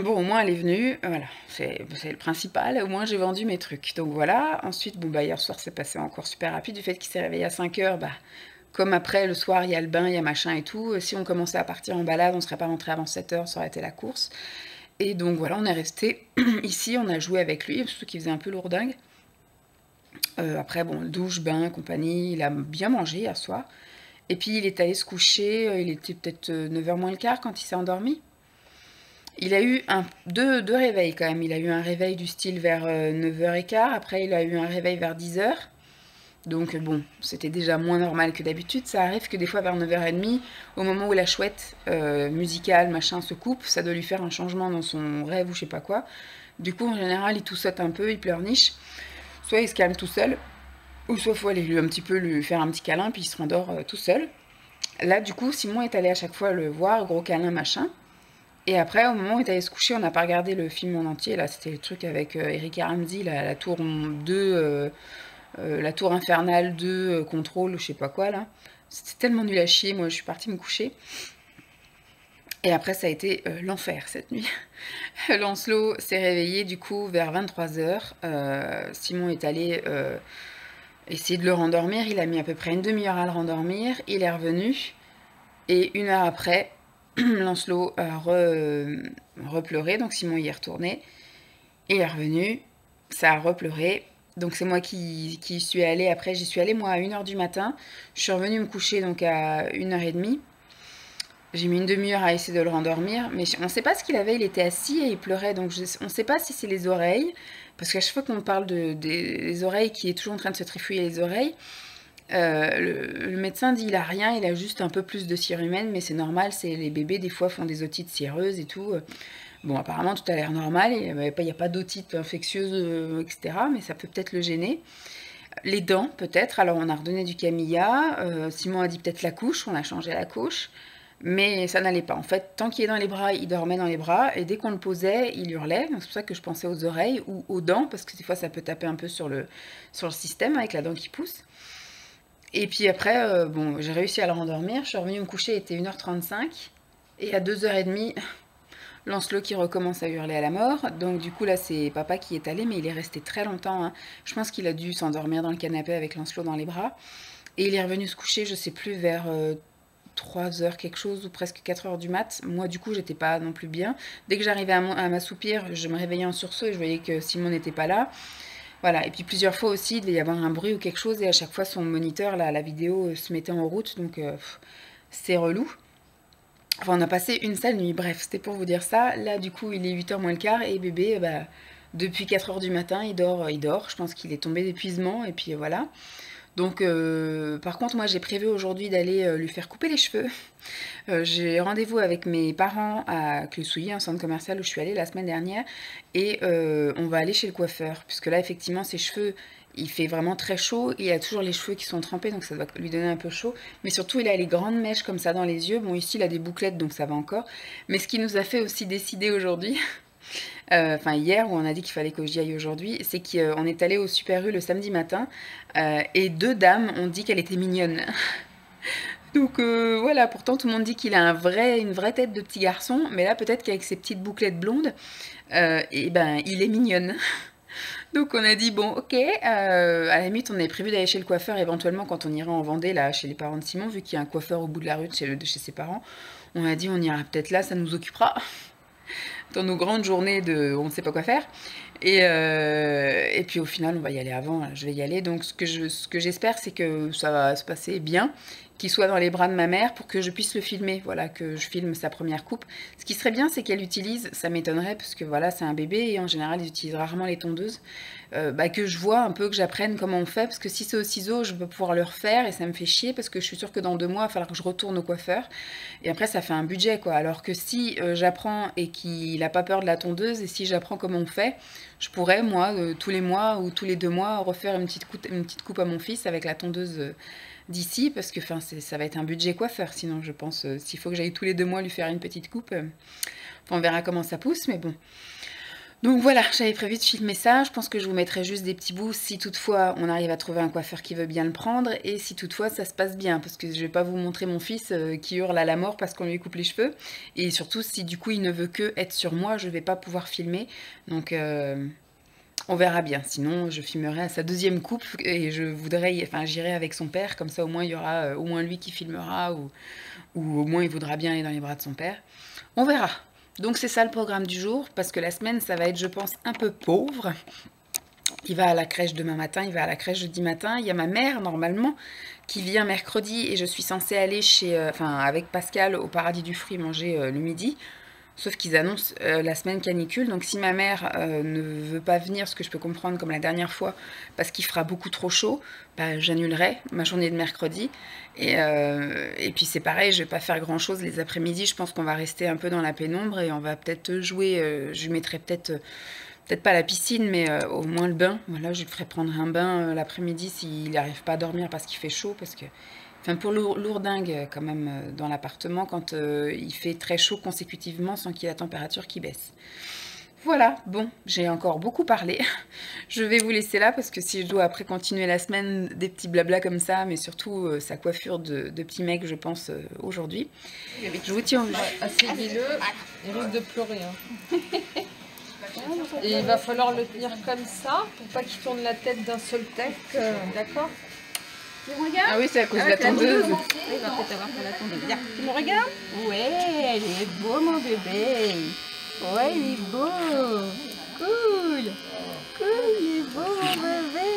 S1: Bon, au moins elle est venue, voilà, c'est le principal, au moins j'ai vendu mes trucs. Donc voilà, ensuite, bon bah hier soir c'est passé encore super rapide, du fait qu'il s'est réveillé à 5h, bah comme après le soir il y a le bain, il y a machin et tout, si on commençait à partir en balade, on serait pas rentré avant 7h, ça aurait été la course. Et donc voilà, on est resté ici, on a joué avec lui, surtout qu'il faisait un peu lourdingue. Après bon, douche, bain, compagnie, il a bien mangé hier soir. Et puis il est allé se coucher, il était peut-être 9h moins le quart quand il s'est endormi. Il a eu deux réveils quand même. Il a eu un réveil du style vers 9h15. Après, il a eu un réveil vers 10h. Donc bon, c'était déjà moins normal que d'habitude. Ça arrive que des fois vers 9h30, au moment où la chouette musicale, machin, se coupe, ça doit lui faire un changement dans son rêve ou je sais pas quoi. Du coup, en général, il toussote un peu, il pleurniche. Soit il se calme tout seul, ou soit il faut aller un petit peu lui faire un petit câlin, puis il se rendort tout seul. Là, du coup, Simon est allé à chaque fois le voir, gros câlin, machin. Et après, au moment où il est allé se coucher, on n'a pas regardé le film en entier. Là, c'était le truc avec Eric Ramsey, la tour 2, la tour infernale 2, contrôle, je sais pas quoi, là. C'était tellement nul à chier, moi je suis partie me coucher. Et après, ça a été l'enfer cette nuit. Lancelot s'est réveillé du coup vers 23h. Simon est allé essayer de le rendormir. Il a mis à peu près une demi-heure à le rendormir. Il est revenu. Et une heure après, Lancelot a repleuré, donc Simon y est retourné. Et il est revenu, ça a repleuré. Donc c'est moi qui suis allée, après j'y suis allée moi à 1h du matin. Je suis revenue me coucher donc à 1h30. J'ai mis une demi-heure à essayer de le rendormir, mais on ne sait pas ce qu'il avait, il était assis et il pleurait, donc on ne sait pas si c'est les oreilles, parce qu'à chaque fois qu'on parle des oreilles, qui est toujours en train de se trifouiller les oreilles, le médecin dit il a rien, il a juste un peu plus de cire humaine, mais c'est normal, c'est les bébés des fois font des otites cireuses et tout. Bon, apparemment tout a l'air normal, il n'y a pas d'otite infectieuse, etc., mais ça peut peut-être le gêner. Les dents, peut-être, alors on a redonné du Camilla, Simon a dit peut-être la couche, on a changé la couche. Mais ça n'allait pas. En fait, tant qu'il est dans les bras, il dormait dans les bras. Et dès qu'on le posait, il hurlait. Donc c'est pour ça que je pensais aux oreilles ou aux dents. Parce que des fois, ça peut taper un peu sur le système avec la dent qui pousse. Et puis après, bon, j'ai réussi à le rendormir. Je suis revenue me coucher, il était 1h35. Et à 2h30, Lancelot qui recommence à hurler à la mort. Donc du coup, là, c'est papa qui est allé. Mais il est resté très longtemps, hein. Je pense qu'il a dû s'endormir dans le canapé avec Lancelot dans les bras. Et il est revenu se coucher, je sais plus, vers 3 heures quelque chose, ou presque 4 heures du mat. Moi, du coup, j'étais pas non plus bien. Dès que j'arrivais à m'assoupir, je me réveillais en sursaut et je voyais que Simon n'était pas là. Voilà, et puis plusieurs fois aussi, il devait y avoir un bruit ou quelque chose, et à chaque fois, son moniteur, là, la vidéo, se mettait en route, donc c'est relou. Enfin, on a passé une sale nuit, bref, c'était pour vous dire ça. Là, du coup, il est 8h moins le quart, et bébé, bah, depuis 4 heures du matin, il dort. Je pense qu'il est tombé d'épuisement, et puis voilà. Donc, par contre, moi, j'ai prévu aujourd'hui d'aller lui faire couper les cheveux. J'ai rendez-vous avec mes parents à Clé-Souilly, un centre commercial où je suis allée la semaine dernière, et on va aller chez le coiffeur, puisque là, effectivement, ses cheveux, il fait vraiment très chaud, et il a toujours les cheveux qui sont trempés, donc ça doit lui donner un peu chaud. Mais surtout, il a les grandes mèches comme ça dans les yeux. Bon, ici, il a des bouclettes, donc ça va encore. Mais ce qui nous a fait aussi décider aujourd'hui, enfin hier, où on a dit qu'il fallait que j'y aille aujourd'hui, c'est qu'on est allé au Super U le samedi matin, et 2 dames ont dit qu'elle était mignonne. Donc voilà, pourtant tout le monde dit qu'il a une vraie tête de petit garçon, mais là peut-être qu'avec ses petites bouclettes blondes, et ben il est mignonne. Donc on a dit bon ok, à la limite on avait prévu d'aller chez le coiffeur éventuellement quand on ira en Vendée, là chez les parents de Simon, vu qu'il y a un coiffeur au bout de la rue de chez ses parents. On a dit on ira peut-être là, ça nous occupera dans nos grandes journées de on ne sait pas quoi faire. Et puis au final, on va y aller avant, je vais y aller. Donc ce que j'espère, c'est que ça va se passer bien, qu'il soit dans les bras de ma mère pour que je puisse le filmer, voilà, que je filme sa première coupe. Ce qui serait bien, c'est qu'elle utilise, ça m'étonnerait, parce que voilà, c'est un bébé, et en général, ils utilisent rarement les tondeuses, que je vois un peu, que j'apprenne comment on fait, parce que si c'est au ciseau, je vais pouvoir le refaire, et ça me fait chier, parce que je suis sûre que dans 2 mois, il va falloir que je retourne au coiffeur, et après, ça fait un budget, quoi. Alors que si j'apprends et qu'il n'a pas peur de la tondeuse, et si j'apprends comment on fait, je pourrais, moi, tous les mois ou tous les 2 mois, refaire une petite coupe à mon fils avec la tondeuse d'ici, parce que ça va être un budget coiffeur, sinon je pense, s'il faut que j'aille tous les 2 mois lui faire une petite coupe, on verra comment ça pousse, mais bon. Donc voilà, j'avais prévu de filmer ça, je pense que je vous mettrai juste des petits bouts si toutefois on arrive à trouver un coiffeur qui veut bien le prendre, et si toutefois ça se passe bien, parce que je vais pas vous montrer mon fils qui hurle à la mort parce qu'on lui coupe les cheveux, et surtout si du coup il ne veut que être sur moi, je vais pas pouvoir filmer, donc on verra bien, sinon je filmerai à sa 2e coupe, et j'irai avec son père, comme ça au moins il y aura au moins lui qui filmera, ou au moins il voudra bien aller dans les bras de son père, on verra. Donc c'est ça le programme du jour, parce que la semaine, ça va être, je pense, un peu pauvre. Il va à la crèche demain matin, il va à la crèche jeudi matin. Il y a ma mère, normalement, qui vient mercredi, et je suis censée aller avec Pascal au Paradis du Fruit manger le midi. Sauf qu'ils annoncent la semaine canicule, donc si ma mère ne veut pas venir, ce que je peux comprendre comme la dernière fois, parce qu'il fera beaucoup trop chaud, bah, j'annulerai ma journée de mercredi. Et puis c'est pareil, je vais pas faire grand chose les après-midi, je pense qu'on va rester un peu dans la pénombre, et on va peut-être jouer, je lui mettrai peut-être pas la piscine, mais au moins le bain. Voilà, je lui ferai prendre un bain l'après-midi s'il n'arrive pas à dormir parce qu'il fait chaud, parce que... Enfin, pour lourdingue, quand même, dans l'appartement, quand il fait très chaud consécutivement sans qu'il y ait la température qui baisse. Voilà, bon, j'ai encore beaucoup parlé. Je vais vous laisser là, parce que si je dois après continuer la semaine, des petits blablas comme ça, mais surtout sa coiffure de petit mec, je pense, aujourd'hui. Je vous tiens au jus.
S2: Assez huileux, il risque de pleurer. Hein. Et il va falloir le tenir comme ça, pour pas qu'il tourne la tête d'un seul tech, d'accord?
S1: Ah oui, c'est à cause de la tondeuse.
S3: Il va peut-être avoir fait la tondeuse. Viens, tu me regardes? Ouais, il est beau mon bébé. Ouais, il est beau. Cool. Cool, il est beau mon bébé.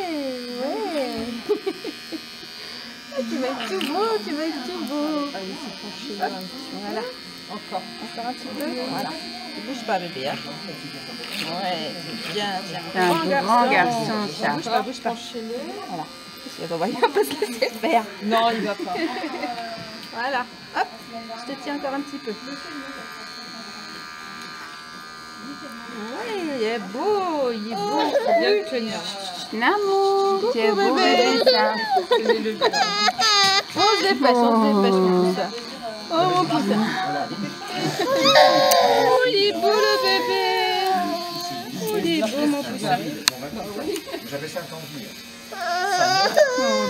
S3: Ouais. Tu vas être tout beau, tu vas être tout beau.
S2: Allez, c'est penché là un petit peu.
S3: Voilà,
S2: Encore.
S3: encore un petit peu. Voilà. Ne bouge pas, bébé. Hein. Ouais, c'est bien.
S1: C'est un grand garçon, ça.
S3: Bouge pas, bouge pas.
S2: Penchez-le.
S3: Voilà. Il va pas se laisser faire.
S2: Non, il va pas.
S3: Voilà. Hop, je te tiens encore un petit peu. Oui, il est beau, il est beau.
S2: Faut bien le tenir.
S1: Namo, tu es beau
S3: bébé.
S1: bébé, ça.
S2: Tenez-le bien.
S3: On se dépêche, mon poussin. Oh, mon poussin. Oh, il est beau, le bébé. Oh, il est beau, mon poussin.
S4: J'avais 5 ans de vie.
S1: Oh,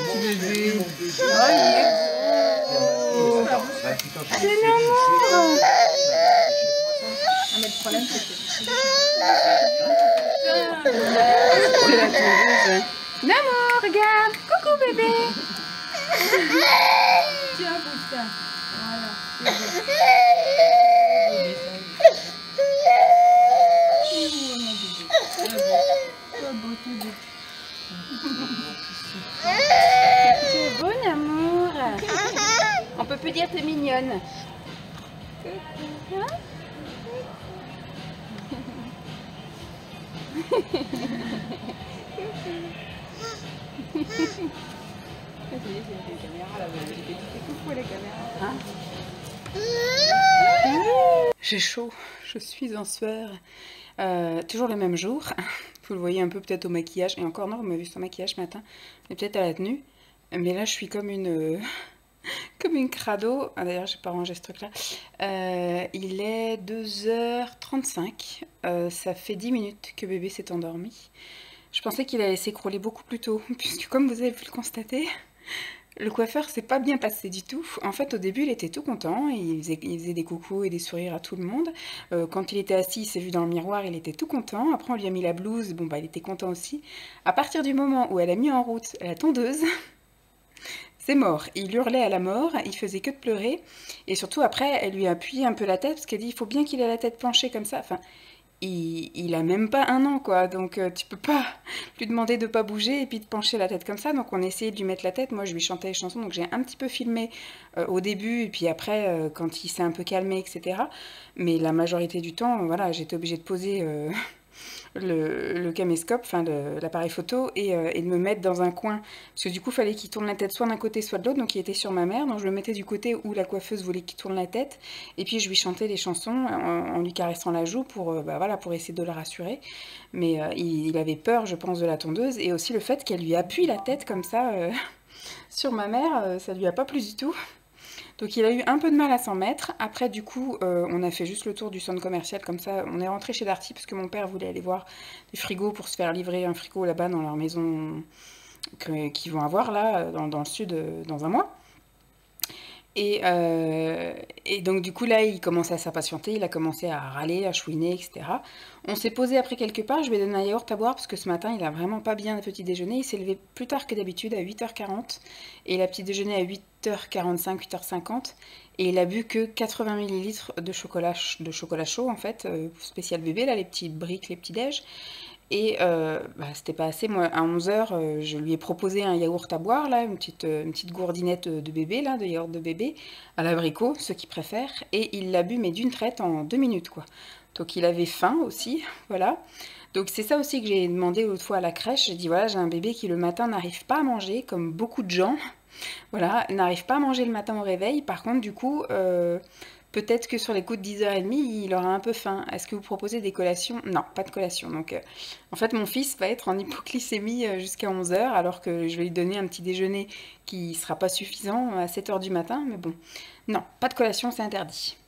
S1: petit bébé. Oh, il est beau. C'est l'amour.
S3: Mais le problème, c'est que...
S1: C'est la tondeuse. Namo, regarde. Coucou bébé.
S3: Tiens, poussin. Voilà.
S1: Tu es beau, Namour. On peut plus dire t'es mignonne. Hein? J'ai chaud, je suis en sueur. Toujours le même jour. Vous le voyez un peu peut-être au maquillage. Et encore non, vous m'avez vu sans maquillage ce matin. Mais peut-être à la tenue. Mais là, je suis comme une... comme une crado. Ah, d'ailleurs, j'ai pas rangé ce truc-là. Il est 2h35. Ça fait 10 minutes que bébé s'est endormi. Je pensais qu'il allait s'écrouler beaucoup plus tôt. Puisque comme vous avez pu le constater... Le coiffeur s'est pas bien passé du tout. En fait, au début, il était tout content. Il faisait des coucous et des sourires à tout le monde. Quand il était assis, il s'est vu dans le miroir, il était tout content. Après, on lui a mis la blouse. Bon, bah, il était content aussi. À partir du moment où elle a mis en route la tondeuse, c'est mort. Il hurlait à la mort. Il faisait que de pleurer. Et surtout, après, elle lui a appuyé un peu la tête parce qu'elle dit, il faut bien qu'il ait la tête penchée comme ça. Enfin, il a même pas 1 an, quoi. Donc, tu peux pas lui demander de pas bouger et puis de pencher la tête comme ça. Donc, on essayait de lui mettre la tête. Moi, je lui chantais les chansons. Donc, j'ai un petit peu filmé au début et puis après, quand il s'est un peu calmé, etc. Mais la majorité du temps, voilà, j'étais obligée de poser le caméscope, enfin l'appareil photo, et de me mettre dans un coin. Parce que du coup, il fallait qu'il tourne la tête soit d'un côté, soit de l'autre. Donc, il était sur ma mère. Donc, je le mettais du côté où la coiffeuse voulait qu'il tourne la tête. Et puis, je lui chantais des chansons en lui caressant la joue pour, bah, voilà, pour essayer de le rassurer. Mais il avait peur, je pense, de la tondeuse. Et aussi le fait qu'elle lui appuie la tête comme ça sur ma mère, ça lui a pas plu du tout. Donc il a eu un peu de mal à s'en mettre. Après du coup, on a fait juste le tour du centre commercial comme ça. On est rentré chez Darty parce que mon père voulait aller voir des frigos pour se faire livrer un frigo là-bas dans leur maison qu'ils vont avoir là, dans le sud, dans un mois. Et donc du coup là, il commençait à s'impatienter, il a commencé à râler, à chouiner, etc. On s'est posé après quelque part, je lui ai donné un yaourt à boire parce que ce matin, il a vraiment pas bien le petit déjeuner. Il s'est levé plus tard que d'habitude, à 8h40, et il a petit déjeuner à 8h45, 8h50, et il a bu que 80 ml de chocolat chaud, en fait, spécial bébé, là, les petites briques, les petits déj. Et bah, c'était pas assez. Moi, à 11h, je lui ai proposé un yaourt à boire, là, une petite gourdinette de bébé, là, de yaourt de bébé, à l'abricot, ceux qui préfèrent. Et il l'a bu, mais d'une traite, en 2 minutes, quoi. Donc il avait faim aussi, voilà. Donc c'est ça aussi que j'ai demandé l'autre fois à la crèche. J'ai dit, voilà, j'ai un bébé qui le matin n'arrive pas à manger, comme beaucoup de gens. Voilà, n'arrive pas à manger le matin au réveil. Par contre, du coup... peut-être que sur les coups de 10h30, il aura un peu faim. Est-ce que vous proposez des collations? Non, pas de collation. Donc, en fait, mon fils va être en hypoglycémie jusqu'à 11h, alors que je vais lui donner un petit déjeuner qui sera pas suffisant à 7h du matin. Mais bon, non, pas de collation, c'est interdit.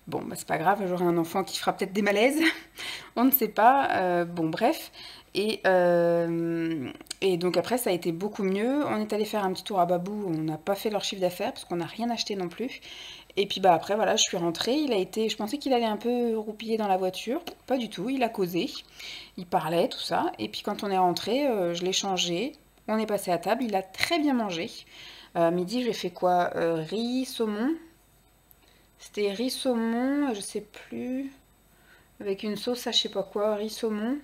S1: Bon, bah, c'est pas grave, j'aurai un enfant qui fera peut-être des malaises. On ne sait pas. Bon, bref. Et donc après, ça a été beaucoup mieux. On est allé faire un petit tour à Babou. On n'a pas fait leur chiffre d'affaires parce qu'on n'a rien acheté non plus. Et puis bah après, voilà, je suis rentrée. Je pensais qu'il allait un peu roupiller dans la voiture. Pas du tout, il a causé. Il parlait, tout ça. Et puis quand on est rentré, je l'ai changé. On est passé à table. Il a très bien mangé. Midi, j'ai fait quoi? Riz, saumon. C'était riz, saumon, je sais plus. Avec une sauce à je sais pas quoi, riz, saumon.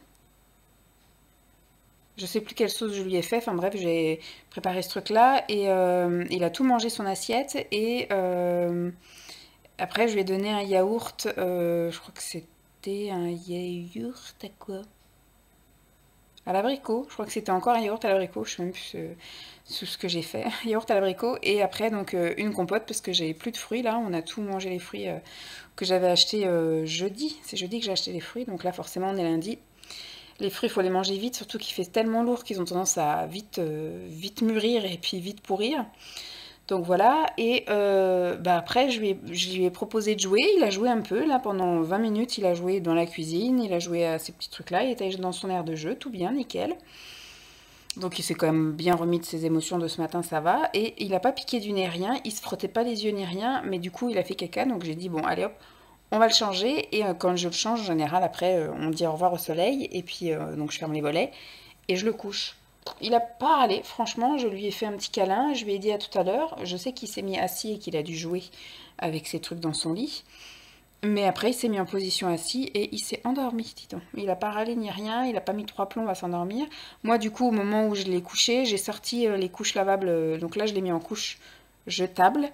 S1: Je sais plus quelle sauce je lui ai fait. Enfin bref, j'ai préparé ce truc-là et il a tout mangé son assiette. Et après, je lui ai donné un yaourt. Je crois que c'était un yaourt à quoi? À l'abricot. Je crois que c'était encore un yaourt à l'abricot. Je sais même plus ce que j'ai fait. Yaourt à l'abricot. Et après, donc une compote parce que j'avais plus de fruits là. On a tout mangé les fruits que j'avais achetés jeudi. C'est jeudi que j'ai acheté les fruits. Donc là, forcément, on est lundi. Les fruits, il faut les manger vite, surtout qu'il fait tellement lourd qu'ils ont tendance à vite mûrir et puis vite pourrir. Donc voilà, et après je lui ai proposé de jouer, il a joué un peu, là pendant 20 minutes, il a joué dans la cuisine, il a joué à ces petits trucs-là, il était dans son aire de jeu, tout bien, nickel. Donc il s'est quand même bien remis de ses émotions de ce matin, ça va, et il n'a pas piqué du nez, rien, il se frottait pas les yeux ni rien, mais du coup il a fait caca, donc j'ai dit bon allez hop, on va le changer, et quand je le change, en général, après, on dit au revoir au soleil, et puis donc je ferme les volets, et je le couche. Il a pas râlé, franchement, je lui ai fait un petit câlin, je lui ai dit à tout à l'heure, je sais qu'il s'est mis assis et qu'il a dû jouer avec ses trucs dans son lit, mais après il s'est mis en position assis et il s'est endormi, dis donc. Il a pas râlé ni rien, il a pas mis 3 plombs à s'endormir. Moi du coup, au moment où je l'ai couché, j'ai sorti les couches lavables, donc là je l'ai mis en couche jetable,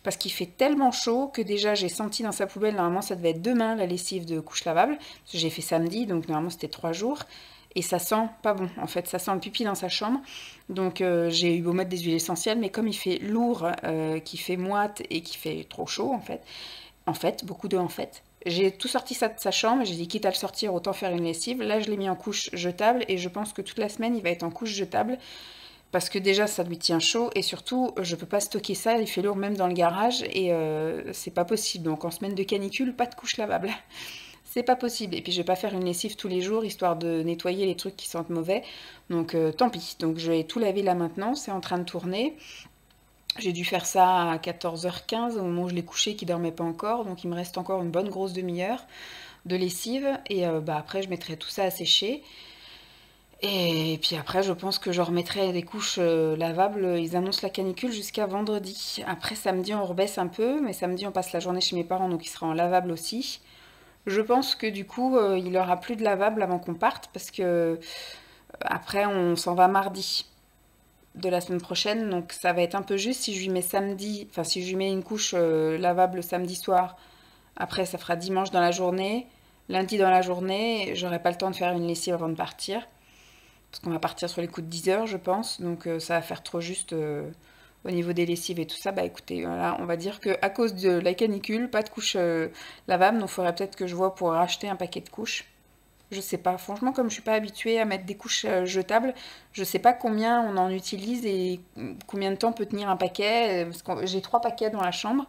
S1: parce qu'il fait tellement chaud que déjà j'ai senti dans sa poubelle, normalement ça devait être demain la lessive de couche lavable, parce que j'ai fait samedi, donc normalement c'était 3 jours, et ça sent pas bon, en fait ça sent le pipi dans sa chambre, donc j'ai eu beau mettre des huiles essentielles, mais comme il fait lourd, qu'il fait moite et qu'il fait trop chaud beaucoup de en fait, j'ai tout sorti ça de sa chambre, j'ai dit quitte à le sortir, autant faire une lessive, là je l'ai mis en couche jetable, et je pense que toute la semaine il va être en couche jetable, parce que déjà ça lui tient chaud et surtout je peux pas stocker ça, il fait lourd même dans le garage et c'est pas possible. Donc en semaine de canicule, pas de couche lavable. C'est pas possible. Et puis je vais pas faire une lessive tous les jours histoire de nettoyer les trucs qui sentent mauvais. Donc tant pis. Donc je vais tout laver là maintenant, c'est en train de tourner. J'ai dû faire ça à 14h15 au moment où je l'ai couché qui dormait pas encore. Donc il me reste encore une bonne grosse demi-heure de lessive et après je mettrai tout ça à sécher. Et puis après, je pense que je remettrai des couches lavables. Ils annoncent la canicule jusqu'à vendredi. Après, samedi, on rebaisse un peu, mais samedi, on passe la journée chez mes parents, donc il sera en lavable aussi. Je pense que du coup, il n'y aura plus de lavable avant qu'on parte, parce que après, on s'en va mardi de la semaine prochaine, donc ça va être un peu juste si je lui mets samedi, enfin si je lui mets une couche lavable samedi soir. Après, ça fera dimanche dans la journée, lundi dans la journée, j'aurai pas le temps de faire une lessive avant de partir. Parce qu'on va partir sur les coups de 10 heures, je pense. Donc ça va faire trop juste au niveau des lessives et tout ça. Bah écoutez, voilà, on va dire qu'à cause de la canicule, pas de couches lavables. Donc il faudrait peut-être que je vois pour racheter un paquet de couches. Je sais pas. Franchement, comme je suis pas habituée à mettre des couches jetables, je sais pas combien on en utilise et combien de temps peut tenir un paquet. Parce que j'ai 3 paquets dans la chambre.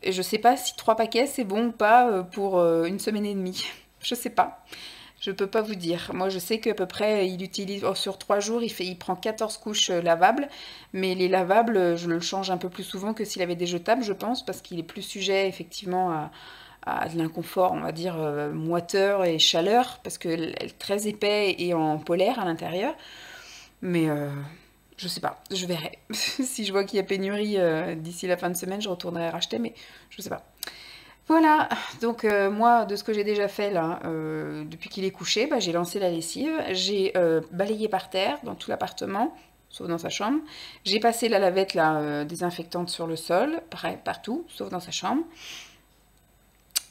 S1: Et je sais pas si 3 paquets c'est bon ou pas pour une semaine et demie. Je sais pas. Je peux pas vous dire. Moi, je sais qu'à peu près, il utilise sur 3 jours, il prend 14 couches lavables. Mais les lavables, je le change un peu plus souvent que s'il avait des jetables, je pense, parce qu'il est plus sujet effectivement à de l'inconfort, on va dire moiteur et chaleur, parce que est très épais et en polaire à l'intérieur. Mais je sais pas, je verrai. Si je vois qu'il y a pénurie d'ici la fin de semaine, je retournerai racheter, mais je sais pas. Voilà, donc moi, de ce que j'ai déjà fait là, depuis qu'il est couché, bah, j'ai lancé la lessive, j'ai balayé par terre dans tout l'appartement, sauf dans sa chambre. J'ai passé la lavette là, désinfectante sur le sol, pareil, partout, sauf dans sa chambre.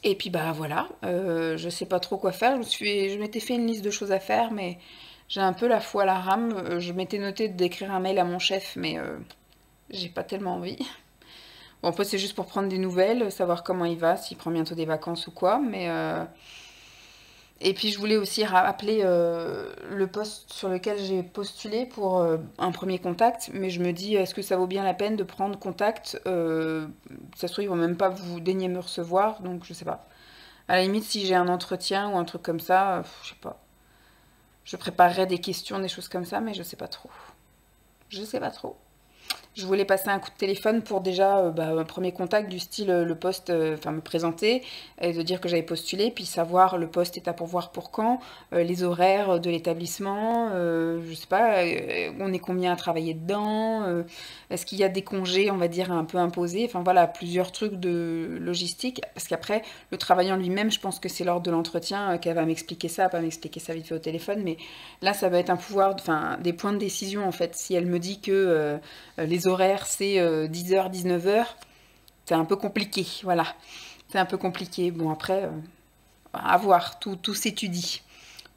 S1: Et puis bah voilà, je sais pas trop quoi faire, je m'étais fait une liste de choses à faire, mais j'ai un peu la foi à la rame. Je m'étais noté d'écrire un mail à mon chef, mais j'ai pas tellement envie. Bon, après, c'est juste pour prendre des nouvelles, savoir comment il va, s'il prend bientôt des vacances ou quoi. Mais et puis, je voulais aussi rappeler le poste sur lequel j'ai postulé pour un premier contact. Mais je me dis, est-ce que ça vaut bien la peine de prendre contact ça se trouve, ils vont même pas vous daigner me recevoir, donc je sais pas. À la limite, si j'ai un entretien ou un truc comme ça, je sais pas. Je préparerai des questions, des choses comme ça, mais je sais pas trop. Je sais pas trop. Je voulais passer un coup de téléphone pour déjà un premier contact du style le poste, enfin me présenter et de dire que j'avais postulé, puis savoir le poste est à pourvoir pour quand, les horaires de l'établissement, je sais pas, on est combien à travailler dedans, est-ce qu'il y a des congés, on va dire, un peu imposés, enfin voilà, plusieurs trucs de logistique, parce qu'après, le travail en lui-même, je pense que c'est lors de l'entretien qu'elle va m'expliquer ça, pas m'expliquer ça vite fait au téléphone, mais là, ça va être un pouvoir, enfin, des points de décision en fait. Si elle me dit que les horaires c'est 10h, 19h, c'est un peu compliqué, voilà. C'est un peu compliqué. Bon après, à voir, tout s'étudie.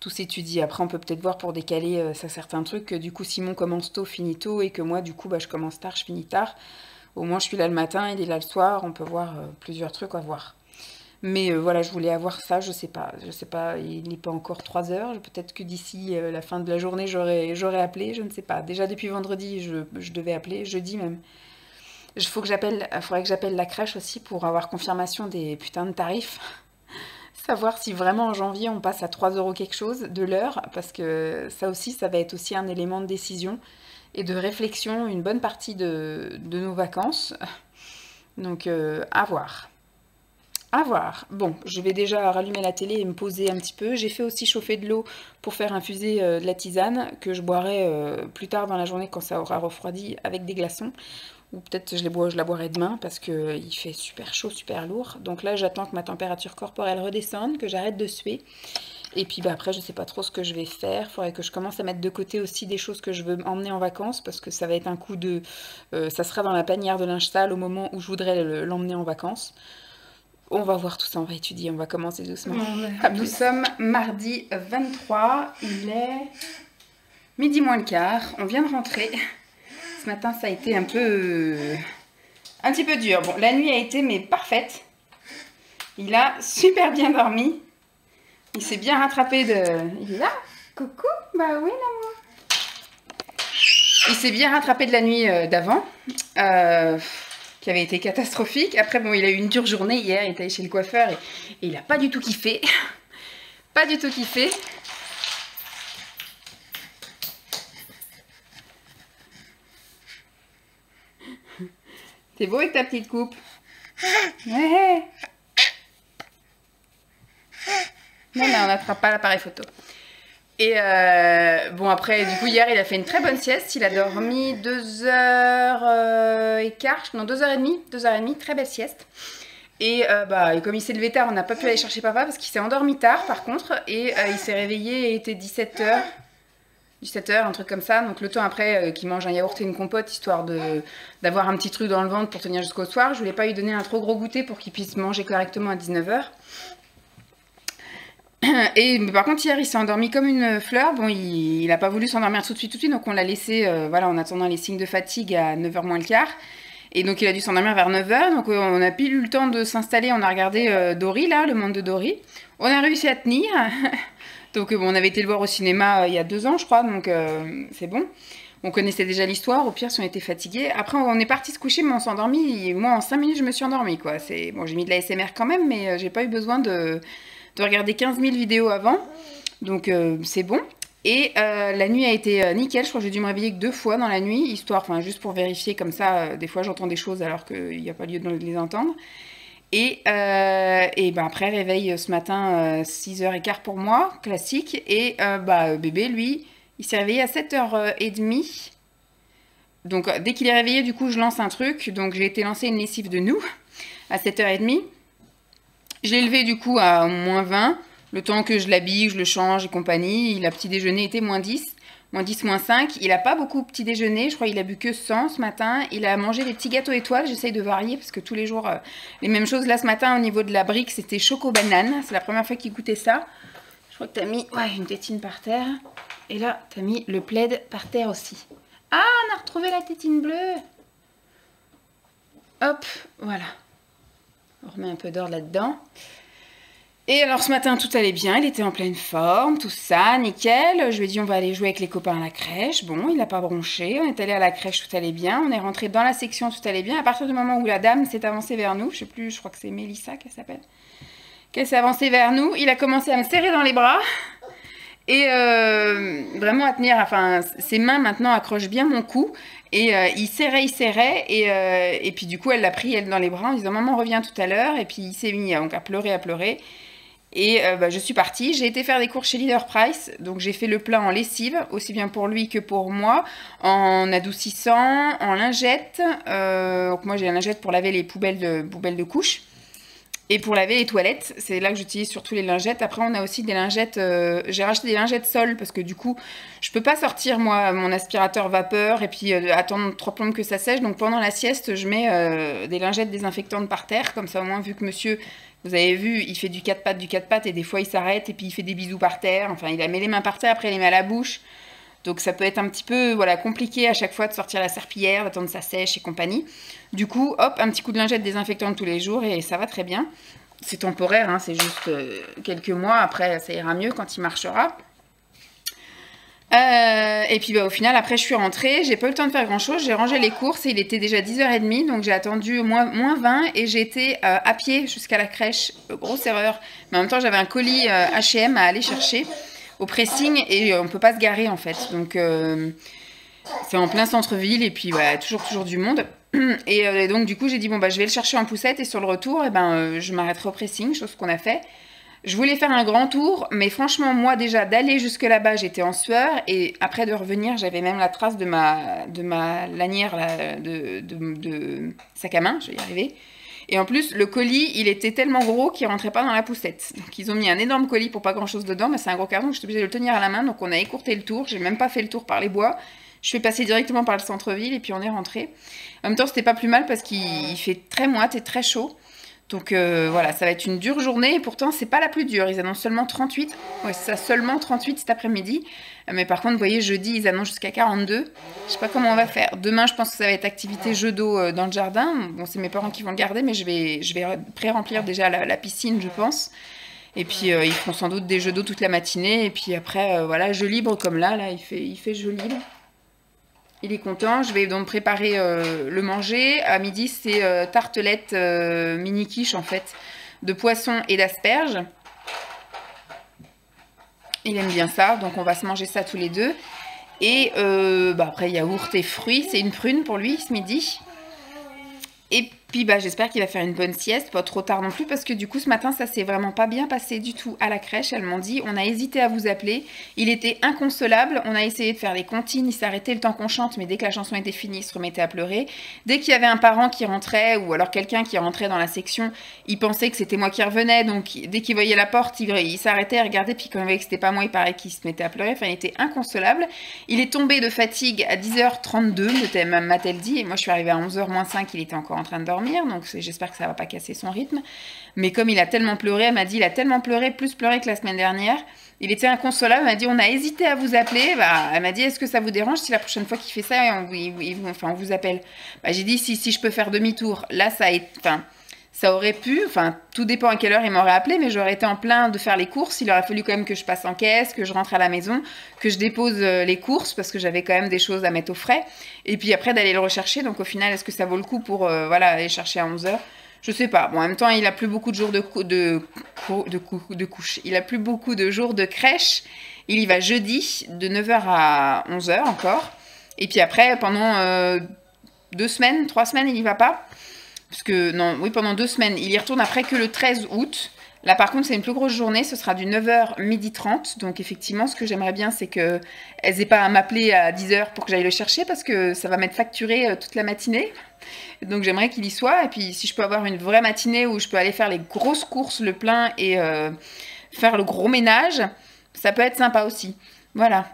S1: Tout s'étudie. Après on peut peut-être voir pour décaler ça certains trucs. Que, du coup Simon commence tôt, finit tôt, et que moi du coup je commence tard, je finis tard. Au moins je suis là le matin, il est là le soir, on peut voir plusieurs trucs à voir. Mais voilà, je voulais avoir ça, je sais pas, il n'est pas encore 3 heures, peut-être que d'ici la fin de la journée, j'aurais appelé, je ne sais pas. Déjà depuis vendredi, je devais appeler, jeudi même. Faudrait que j'appelle la crèche aussi pour avoir confirmation des putains de tarifs. Savoir si vraiment en janvier on passe à 3 € quelque chose de l'heure, parce que ça aussi, ça va être aussi un élément de décision et de réflexion, une bonne partie de nos vacances. Donc à voir. À voir. Bon, je vais déjà rallumer la télé et me poser un petit peu. J'ai fait aussi chauffer de l'eau pour faire infuser de la tisane que je boirai plus tard dans la journée quand ça aura refroidi avec des glaçons. Ou peut-être je la boirai demain parce qu'il fait super chaud, super lourd. Donc là, j'attends que ma température corporelle redescende, que j'arrête de suer. Et puis après, je sais pas trop ce que je vais faire. Il faudrait que je commence à mettre de côté aussi des choses que je veux emmener en vacances parce que ça va être un coup de... ça sera dans la panière de linge sale au moment où je voudrais l'emmener en vacances. On va voir tout ça, on va étudier, on va commencer doucement. Nous sommes mardi 23, il est midi moins le quart, on vient de rentrer. Ce matin, ça a été un petit peu dur. Bon, la nuit a été mais parfaite. Il a super bien dormi. Il s'est bien rattrapé de... Il est là? Coucou? Bah oui, l'amour. Il s'est bien rattrapé de la nuit d'avant. Qui avait été catastrophique. Après, bon, il a eu une dure journée hier, il était allé chez le coiffeur et il n'a pas du tout kiffé. Pas du tout kiffé. T'es beau avec ta petite coupe. Ouais. Non, mais on n'attrape pas l'appareil photo. Et bon, après, du coup, hier, il a fait une très bonne sieste. Il a dormi 2h15, non, 2h30, très belle sieste. Et comme il s'est levé tard, on n'a pas pu aller chercher papa parce qu'il s'est endormi tard, par contre. Et il s'est réveillé et il était 17h, un truc comme ça. Donc le temps après qu'il mange un yaourt et une compote, histoire d'avoir un petit truc dans le ventre pour tenir jusqu'au soir. Je voulais pas lui donner un trop gros goûter pour qu'il puisse manger correctement à 19h. Et par contre hier il s'est endormi comme une fleur. Bon, il n'a pas voulu s'endormir tout de suite, donc on l'a laissé en attendant les signes de fatigue à 9h moins le quart. Et donc il a dû s'endormir vers 9h, donc on a pile eu le temps de s'installer. On a regardé Dory, là, le monde de Dory. On a réussi à tenir. Donc on avait été le voir au cinéma il y a 2 ans je crois, donc c'est bon. On connaissait déjà l'histoire, au pire si on était fatigué. Après on est parti se coucher, mais on s'est endormi. Et moi en 5 minutes je me suis endormie, quoi. Bon, j'ai mis de la ASMR quand même, mais j'ai pas eu besoin de regarder 15 000 vidéos avant. Donc c'est bon. Et la nuit a été nickel. Je crois que j'ai dû me réveiller que 2 fois dans la nuit, histoire, enfin juste pour vérifier comme ça. Des fois j'entends des choses alors qu'il n'y a pas lieu de les entendre. Et après réveil ce matin 6h15 pour moi, classique. Et bébé lui, il s'est réveillé à 7h30. Donc dès qu'il est réveillé, du coup je lance un truc. Donc j'ai été lancer une lessive de nous à 7h30. Je l'ai levé du coup à moins 20, le temps que je l'habille, que je le change et compagnie. La petit déjeuner était moins 10, moins 5. Il n'a pas beaucoup petit déjeuner, je crois qu'il a bu que 100 ce matin. Il a mangé des petits gâteaux étoiles, j'essaye de varier parce que tous les jours, les mêmes choses. Là ce matin au niveau de la brique, c'était choco-banane, c'est la première fois qu'il goûtait ça. Je crois que tu as mis une tétine par terre. Et là, tu as mis le plaid par terre aussi. Ah, on a retrouvé la tétine bleue. Hop, voilà. On remet un peu d'or là-dedans. Et alors ce matin, tout allait bien. Il était en pleine forme, tout ça, nickel. Je lui ai dit, on va aller jouer avec les copains à la crèche. Bon, il n'a pas bronché. On est allé à la crèche, tout allait bien. On est rentré dans la section, tout allait bien. À partir du moment où la dame s'est avancée vers nous, je sais plus, je crois que c'est Mélissa qu'elle s'appelle, qu'elle s'est avancée vers nous, il a commencé à me serrer dans les bras. Et vraiment à tenir, enfin ses mains maintenant accrochent bien mon cou. Et il serrait, et puis du coup elle l'a pris elle dans les bras en disant maman reviens tout à l'heure. Et puis il s'est mis donc, à pleurer. Et je suis partie, j'ai été faire des cours chez Leader Price, donc j'ai fait le plein en lessive, aussi bien pour lui que pour moi, en adoucissant, en lingette. Donc moi j'ai la lingette pour laver les poubelles de couches. Et pour laver les toilettes, c'est là que j'utilise surtout les lingettes. Après, on a aussi des lingettes. J'ai racheté des lingettes sol parce que du coup, je peux pas sortir moi mon aspirateur vapeur et puis attendre 3 plombes que ça sèche. Donc pendant la sieste, je mets des lingettes désinfectantes par terre. Comme ça, au moins, vu que monsieur, vous avez vu, il fait du 4 pattes et des fois il s'arrête et puis il fait des bisous par terre. Enfin, il a mis les mains par terre, après il les met à la bouche. Donc ça peut être un petit peu voilà, compliqué à chaque fois de sortir la serpillière, d'attendre que ça sèche et compagnie. Du coup, hop, un petit coup de lingette désinfectante tous les jours et ça va très bien. C'est temporaire, hein, c'est juste quelques mois, après ça ira mieux quand il marchera. Et puis au final, après je suis rentrée, j'ai pas eu le temps de faire grand chose, j'ai rangé les courses et il était déjà 10h30, donc j'ai attendu moins 20 et j'ai été à pied jusqu'à la crèche. Grosse erreur, mais en même temps j'avais un colis H&M à aller chercher au pressing et on peut pas se garer en fait, donc c'est en plein centre-ville et puis voilà, toujours du monde. Et donc du coup j'ai dit bon bah je vais le chercher en poussette et sur le retour je m'arrêterai au pressing, chose qu'on a fait. Je voulais faire un grand tour, mais franchement moi déjà d'aller jusque là-bas j'étais en sueur et après de revenir j'avais même la trace de ma lanière là, de sac à main, je vais y arriver. Et en plus, le colis, il était tellement gros qu'il rentrait pas dans la poussette. Donc ils ont mis un énorme colis pour pas grand chose dedans, mais c'est un gros carton, donc j'étais obligée de le tenir à la main. Donc on a écourté le tour, j'ai même pas fait le tour par les bois. Je suis passée directement par le centre-ville et puis on est rentré. En même temps, c'était pas plus mal parce qu'il fait très moite et très chaud. Donc voilà, ça va être une dure journée et pourtant c'est pas la plus dure. Ils annoncent seulement 38. Ouais, c'est ça, seulement 38 cet après-midi. Mais par contre, vous voyez, jeudi, ils annoncent jusqu'à 42. Je sais pas comment on va faire. Demain, je pense que ça va être activité jeu d'eau dans le jardin. Bon, c'est mes parents qui vont le garder, mais je vais pré-remplir déjà la piscine, je pense. Et puis ils feront sans doute des jeux d'eau toute la matinée. Et puis après, voilà, jeu libre comme là, il fait jeu libre. Il est content, je vais donc préparer le manger. À midi, c'est tartelette mini quiche en fait, de poisson et d'asperges. Il aime bien ça, donc on va se manger ça tous les deux. Et après, yaourt et fruits, c'est une prune pour lui ce midi. Et puis j'espère qu'il va faire une bonne sieste, pas trop tard non plus, parce que du coup ce matin ça s'est vraiment pas bien passé du tout à la crèche. Elles m'ont dit, on a hésité à vous appeler, il était inconsolable, on a essayé de faire des comptines, il s'arrêtait le temps qu'on chante, mais dès que la chanson était finie, il se remettait à pleurer. Dès qu'il y avait un parent qui rentrait, ou alors quelqu'un qui rentrait dans la section, il pensait que c'était moi qui revenais, donc dès qu'il voyait la porte, il s'arrêtait à regarder, puis quand il voyait que c'était pas moi, il paraît qu'il se mettait à pleurer, enfin il était inconsolable. Il est tombé de fatigue à 10h32, m'a-t-elle dit, et moi je suis arrivée à 11h moins 5, il était encore en train de dormir, donc j'espère que ça va pas casser son rythme. Mais comme il a tellement pleuré, elle m'a dit, il a tellement pleuré, plus pleuré que la semaine dernière, il était inconsolable. Elle m'a dit, on a hésité à vous appeler. Elle m'a dit, est-ce que ça vous dérange si la prochaine fois qu'il fait ça, on vous appelle? J'ai dit, si je peux faire demi-tour. Là, ça aurait pu, tout dépend à quelle heure il m'aurait appelé, mais j'aurais été en plein de faire les courses. Il aurait fallu quand même que je passe en caisse, que je rentre à la maison, que je dépose les courses, parce que j'avais quand même des choses à mettre au frais. Et puis après, d'aller le rechercher. Donc au final, est-ce que ça vaut le coup pour aller chercher à 11h? Je sais pas. Bon, en même temps, il a plus beaucoup de jours de couche. Il a plus beaucoup de jours de crèche. Il y va jeudi, de 9h à 11h encore. Et puis après, pendant 3 semaines, il y va pas. Parce que, non, oui, pendant 2 semaines. Il y retourne après que le 13 août. Là, par contre, c'est une plus grosse journée. Ce sera du 9h, 12h30. Donc, effectivement, ce que j'aimerais bien, c'est qu'elles n'aient pas à m'appeler à 10h pour que j'aille le chercher parce que ça va m'être facturé toute la matinée. Donc, j'aimerais qu'il y soit. Et puis, si je peux avoir une vraie matinée où je peux aller faire les grosses courses, le plein et faire le gros ménage, ça peut être sympa aussi. Voilà.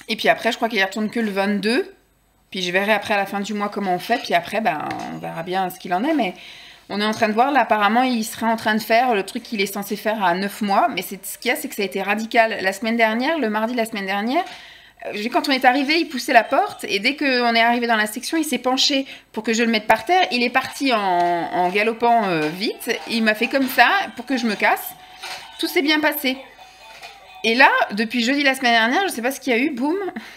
S1: Et puis après, je crois qu'il y retourne que le 22. Puis je verrai après à la fin du mois comment on fait. Puis après, on verra bien ce qu'il en est. Mais on est en train de voir. Là, apparemment, il serait en train de faire le truc qu'il est censé faire à 9 mois. Mais ce qu'il y a, c'est que ça a été radical. La semaine dernière, le mardi de la semaine dernière, quand on est arrivé, il poussait la porte. Et dès qu'on est arrivé dans la section, il s'est penché pour que je le mette par terre. Il est parti en galopant vite. Il m'a fait comme ça pour que je me casse. Tout s'est bien passé. Et là, depuis jeudi la semaine dernière, je sais pas ce qu'il y a eu, boum,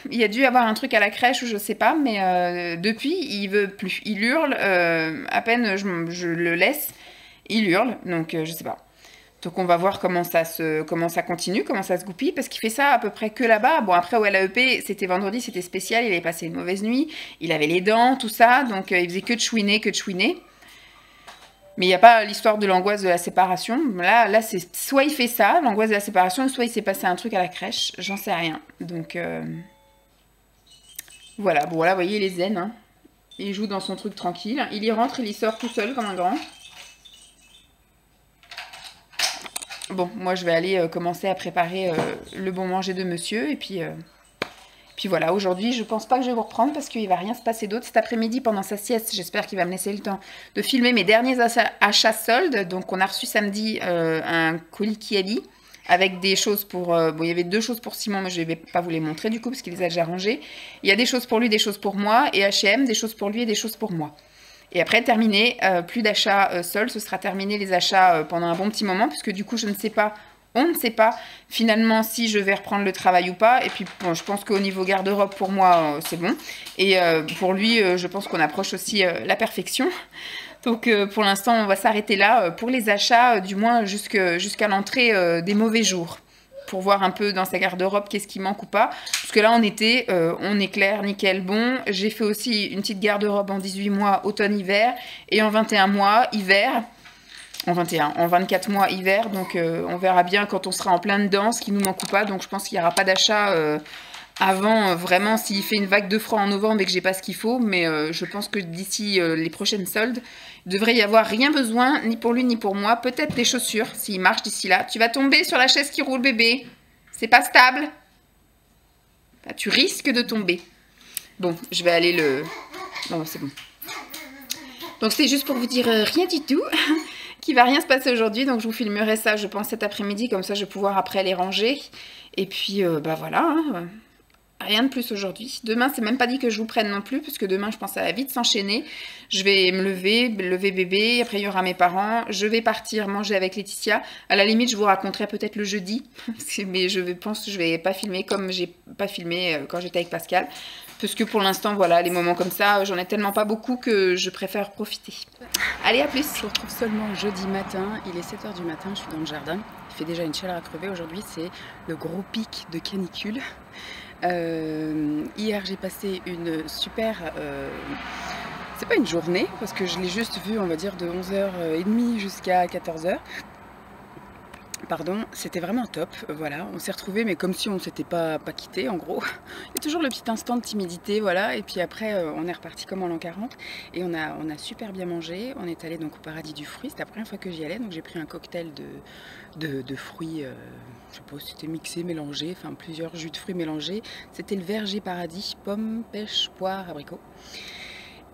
S1: il y a dû y avoir un truc à la crèche ou je sais pas, mais depuis, il veut plus. Il hurle, à peine je le laisse, il hurle, donc je sais pas. Donc on va voir comment ça continue, comment ça se goupille, parce qu'il fait ça à peu près que là-bas. Bon après ouais, l'AEP, c'était vendredi, c'était spécial, il avait passé une mauvaise nuit, il avait les dents, tout ça, donc il faisait que de chouiner, que de chouiner. Mais il n'y a pas l'histoire de l'angoisse de la séparation. Là c'est soit il fait ça, l'angoisse de la séparation, soit il s'est passé un truc à la crèche, j'en sais rien. Donc voilà, bon là vous voyez, il est zen, hein. Il joue dans son truc tranquille, il y rentre, il y sort tout seul comme un grand. Bon, moi je vais aller commencer à préparer le bon manger de monsieur et puis voilà, aujourd'hui je pense pas que je vais vous reprendre parce qu'il va rien se passer d'autre cet après-midi pendant sa sieste. J'espère qu'il va me laisser le temps de filmer mes derniers achats soldes. Donc on a reçu samedi un colis Kiabi avec des choses pour... bon, il y avait 2 choses pour Simon, mais je ne vais pas vous les montrer du coup parce qu'il les a déjà rangées. Il y a des choses pour lui, des choses pour moi, et H&M, des choses pour lui et des choses pour moi. Et après, terminé, plus d'achats soldes, ce sera terminé les achats pendant un bon petit moment, puisque du coup, je ne sais pas, on ne sait pas finalement si je vais reprendre le travail ou pas. Et puis, bon, je pense qu'au niveau garde-robe, pour moi, c'est bon. Et pour lui, je pense qu'on approche aussi la perfection. Donc, pour l'instant, on va s'arrêter là pour les achats, du moins jusqu'à l'entrée des mauvais jours. Pour voir un peu dans sa garde-robe qu'est-ce qui manque ou pas. Parce que là, on est clair, nickel, bon. J'ai fait aussi une petite garde-robe en 18 mois, automne-hiver. Et en 21 mois, hiver. En 24 mois, hiver. Donc, on verra bien quand on sera en plein dedans, ce qui nous manque ou pas. Donc, je pense qu'il n'y aura pas d'achat avant, vraiment, s'il fait une vague de froid en novembre et que j'ai pas ce qu'il faut. Mais je pense que d'ici les prochaines soldes, il devrait y avoir rien besoin, ni pour lui, ni pour moi. Peut-être des chaussures, s'il marche d'ici là. Tu vas tomber sur la chaise qui roule, bébé. C'est pas stable. Bah, tu risques de tomber. Bon, je vais aller le... Non, c'est bon. Donc, c'est juste pour vous dire rien du tout. Qu'il va rien se passer aujourd'hui. Donc, je vous filmerai ça, je pense, cet après-midi. Comme ça, je vais pouvoir après les ranger. Et puis, bah voilà, hein. Rien de plus aujourd'hui. Demain, c'est même pas dit que je vous prenne non plus, puisque demain, je pense que ça va vite s'enchaîner. Je vais me lever bébé, après il y aura mes parents. Je vais partir manger avec Laetitia. À la limite, je vous raconterai peut-être le jeudi, mais je pense que je vais pas filmer comme j'ai pas filmé quand j'étais avec Pascal. Parce que pour l'instant, voilà, les moments comme ça, j'en ai tellement pas beaucoup que je préfère profiter. Allez, à plus. Je vous retrouve seulement jeudi matin. Il est 7 h du matin, je suis dans le jardin. Il fait déjà une chaleur à crever. Aujourd'hui, c'est le gros pic de canicule. Hier j'ai passé une super, c'est pas une journée parce que je l'ai juste vu on va dire de 11h30 jusqu'à 14h. Pardon, c'était vraiment top, voilà, on s'est retrouvés mais comme si on s'était pas quitté en gros. Il y a toujours le petit instant de timidité, voilà, et puis après on est reparti comme en l'an 40 et on a super bien mangé. On est allé donc au Paradis du Fruit, c'était la première fois que j'y allais, donc j'ai pris un cocktail de fruits, je sais pas si c'était mixé, mélangé, enfin plusieurs jus de fruits mélangés. C'était le verger Paradis, pommes, pêche, poire, abricot.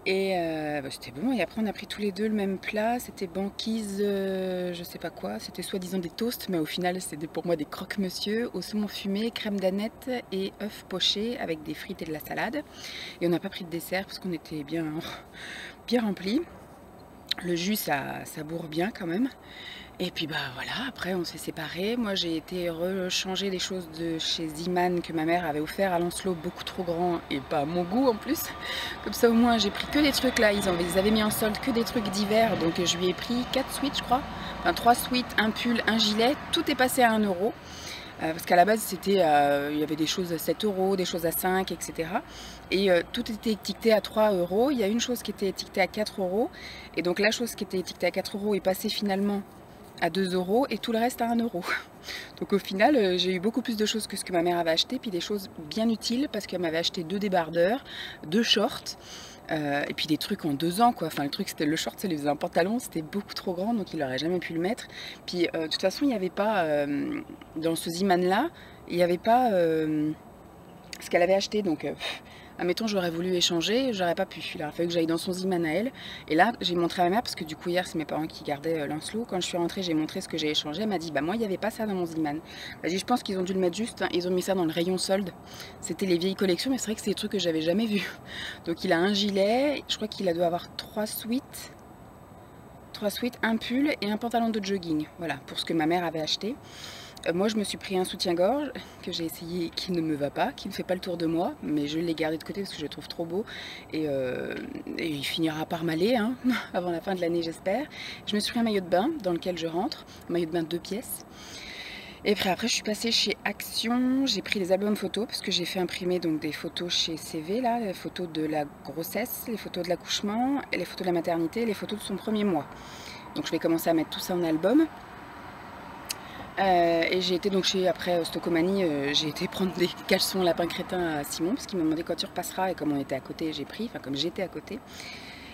S1: Et bah, c'était bon, et après on a pris tous les deux le même plat, c'était banquise, je sais pas quoi, c'était soi-disant des toasts, mais au final c'était pour moi des croque-monsieur au saumon fumé, crème d'aneth et œufs pochés avec des frites et de la salade. Et on n'a pas pris de dessert parce qu'on était bien remplis. Le jus ça bourre bien quand même. Et puis bah voilà, après on s'est séparés. Moi j'ai été rechanger des choses de chez Ziman que ma mère avait offert à Lancelot, beaucoup trop grand et pas à mon goût en plus. Comme ça au moins j'ai pris que des trucs là, ils avaient mis en solde que des trucs d'hiver, donc je lui ai pris 4 sweats je crois. Enfin 3 sweats, un pull, un gilet, tout est passé à 1 €. Parce qu'à la base c'était, il y avait des choses à 7 €, des choses à 5, etc. Et tout était étiqueté à 3 €. Il y a une chose qui était étiquetée à 4 €. Et donc la chose qui était étiquetée à 4 € est passée finalement à 2 € et tout le reste à 1 €. Donc au final, j'ai eu beaucoup plus de choses que ce que ma mère avait acheté, puis des choses bien utiles parce qu'elle m'avait acheté 2 débardeurs, 2 shorts, et puis des trucs en 2 ans quoi. Enfin le truc c'était le short, ça lui faisait un pantalon, c'était beaucoup trop grand donc il n'aurait jamais pu le mettre. Puis de toute façon il n'y avait pas, dans ce Ziman là, il n'y avait pas ce qu'elle avait acheté donc... admettons j'aurais voulu échanger, j'aurais pas pu, il aurait fallu que j'aille dans son Ziman à elle. Et là j'ai montré à ma mère parce que du coup hier c'est mes parents qui gardaient Lancelot. Quand je suis rentrée j'ai montré ce que j'ai échangé, elle m'a dit bah moi il n'y avait pas ça dans mon Ziman. J'ai dit je pense qu'ils ont dû le mettre juste, hein. Ils ont mis ça dans le rayon solde. C'était les vieilles collections mais c'est vrai que c'est des trucs que j'avais jamais vus. Donc il a un gilet, je crois qu'il doit avoir 3 sweats, un pull et un pantalon de jogging, voilà pour ce que ma mère avait acheté. Moi je me suis pris un soutien-gorge que j'ai essayé, qui ne me va pas, qui ne fait pas le tour de moi, mais je l'ai gardé de côté parce que je le trouve trop beau et il finira par m'aller hein, avant la fin de l'année j'espère. Je me suis pris un maillot de bain dans lequel je rentre, un maillot de bain de 2 pièces. Et puis après je suis passée chez Action, j'ai pris les albums photos parce que j'ai fait imprimer donc des photos chez CV là, les photos de la grossesse, les photos de l'accouchement, les photos de la maternité, les photos de son premier mois. Donc je vais commencer à mettre tout ça en album. Et j'ai été donc après Stocomanie, j'ai été prendre des caleçons lapin crétin à Simon parce qu'il m'a demandé quand tu repasseras et comme on était à côté j'ai pris, enfin comme j'étais à côté.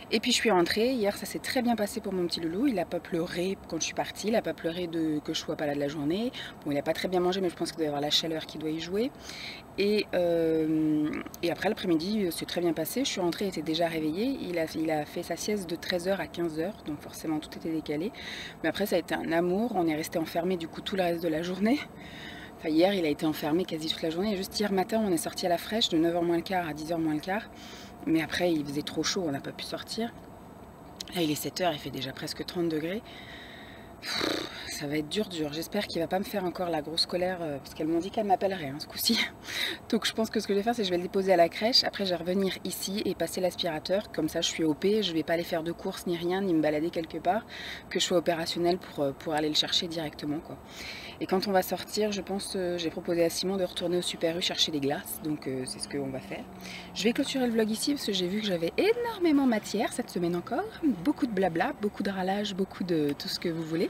S1: Et puis je suis rentrée, hier ça s'est très bien passé pour mon petit loulou, il n'a pas pleuré quand je suis partie, il n'a pas pleuré que je sois pas là de la journée. Bon il n'a pas très bien mangé mais je pense qu'il doit y avoir la chaleur qui doit y jouer. Et après l'après-midi c'est très bien passé, je suis rentrée, il était déjà réveillé, il a fait sa sieste de 13h à 15h, donc forcément tout était décalé. Mais après ça a été un amour, on est resté enfermés du coup tout le reste de la journée. Enfin hier il a été enfermé quasi toute la journée et juste hier matin on est sorti à la fraîche de 9h moins le quart à 10h moins le quart. Mais après il faisait trop chaud, on n'a pas pu sortir. Là il est 7h, il fait déjà presque 30 degrés. Ça va être dur. J'espère qu'il va pas me faire encore la grosse colère parce qu'elles m'ont dit qu'elle m'appellerait hein, ce coup-ci. Donc je pense que ce que je vais faire c'est que je vais le déposer à la crèche. Après je vais revenir ici et passer l'aspirateur. Comme ça je suis OP, je vais pas aller faire de courses ni rien, ni me balader quelque part. Que je sois opérationnelle pour aller le chercher directement quoi. Et quand on va sortir, je pense, j'ai proposé à Simon de retourner au Super U chercher des glaces. Donc c'est ce qu'on va faire. Je vais clôturer le vlog ici parce que j'ai vu que j'avais énormément de matière cette semaine encore. Beaucoup de blabla, beaucoup de râlage, beaucoup de tout ce que vous voulez.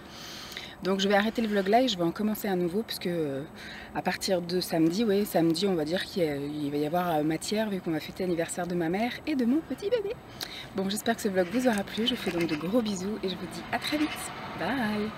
S1: Donc je vais arrêter le vlog là et je vais en commencer à nouveau puisque à partir de samedi, oui samedi on va dire qu'il va y avoir matière vu qu'on va fêter l'anniversaire de ma mère et de mon petit bébé. Bon j'espère que ce vlog vous aura plu, je vous fais donc de gros bisous et je vous dis à très vite. Bye.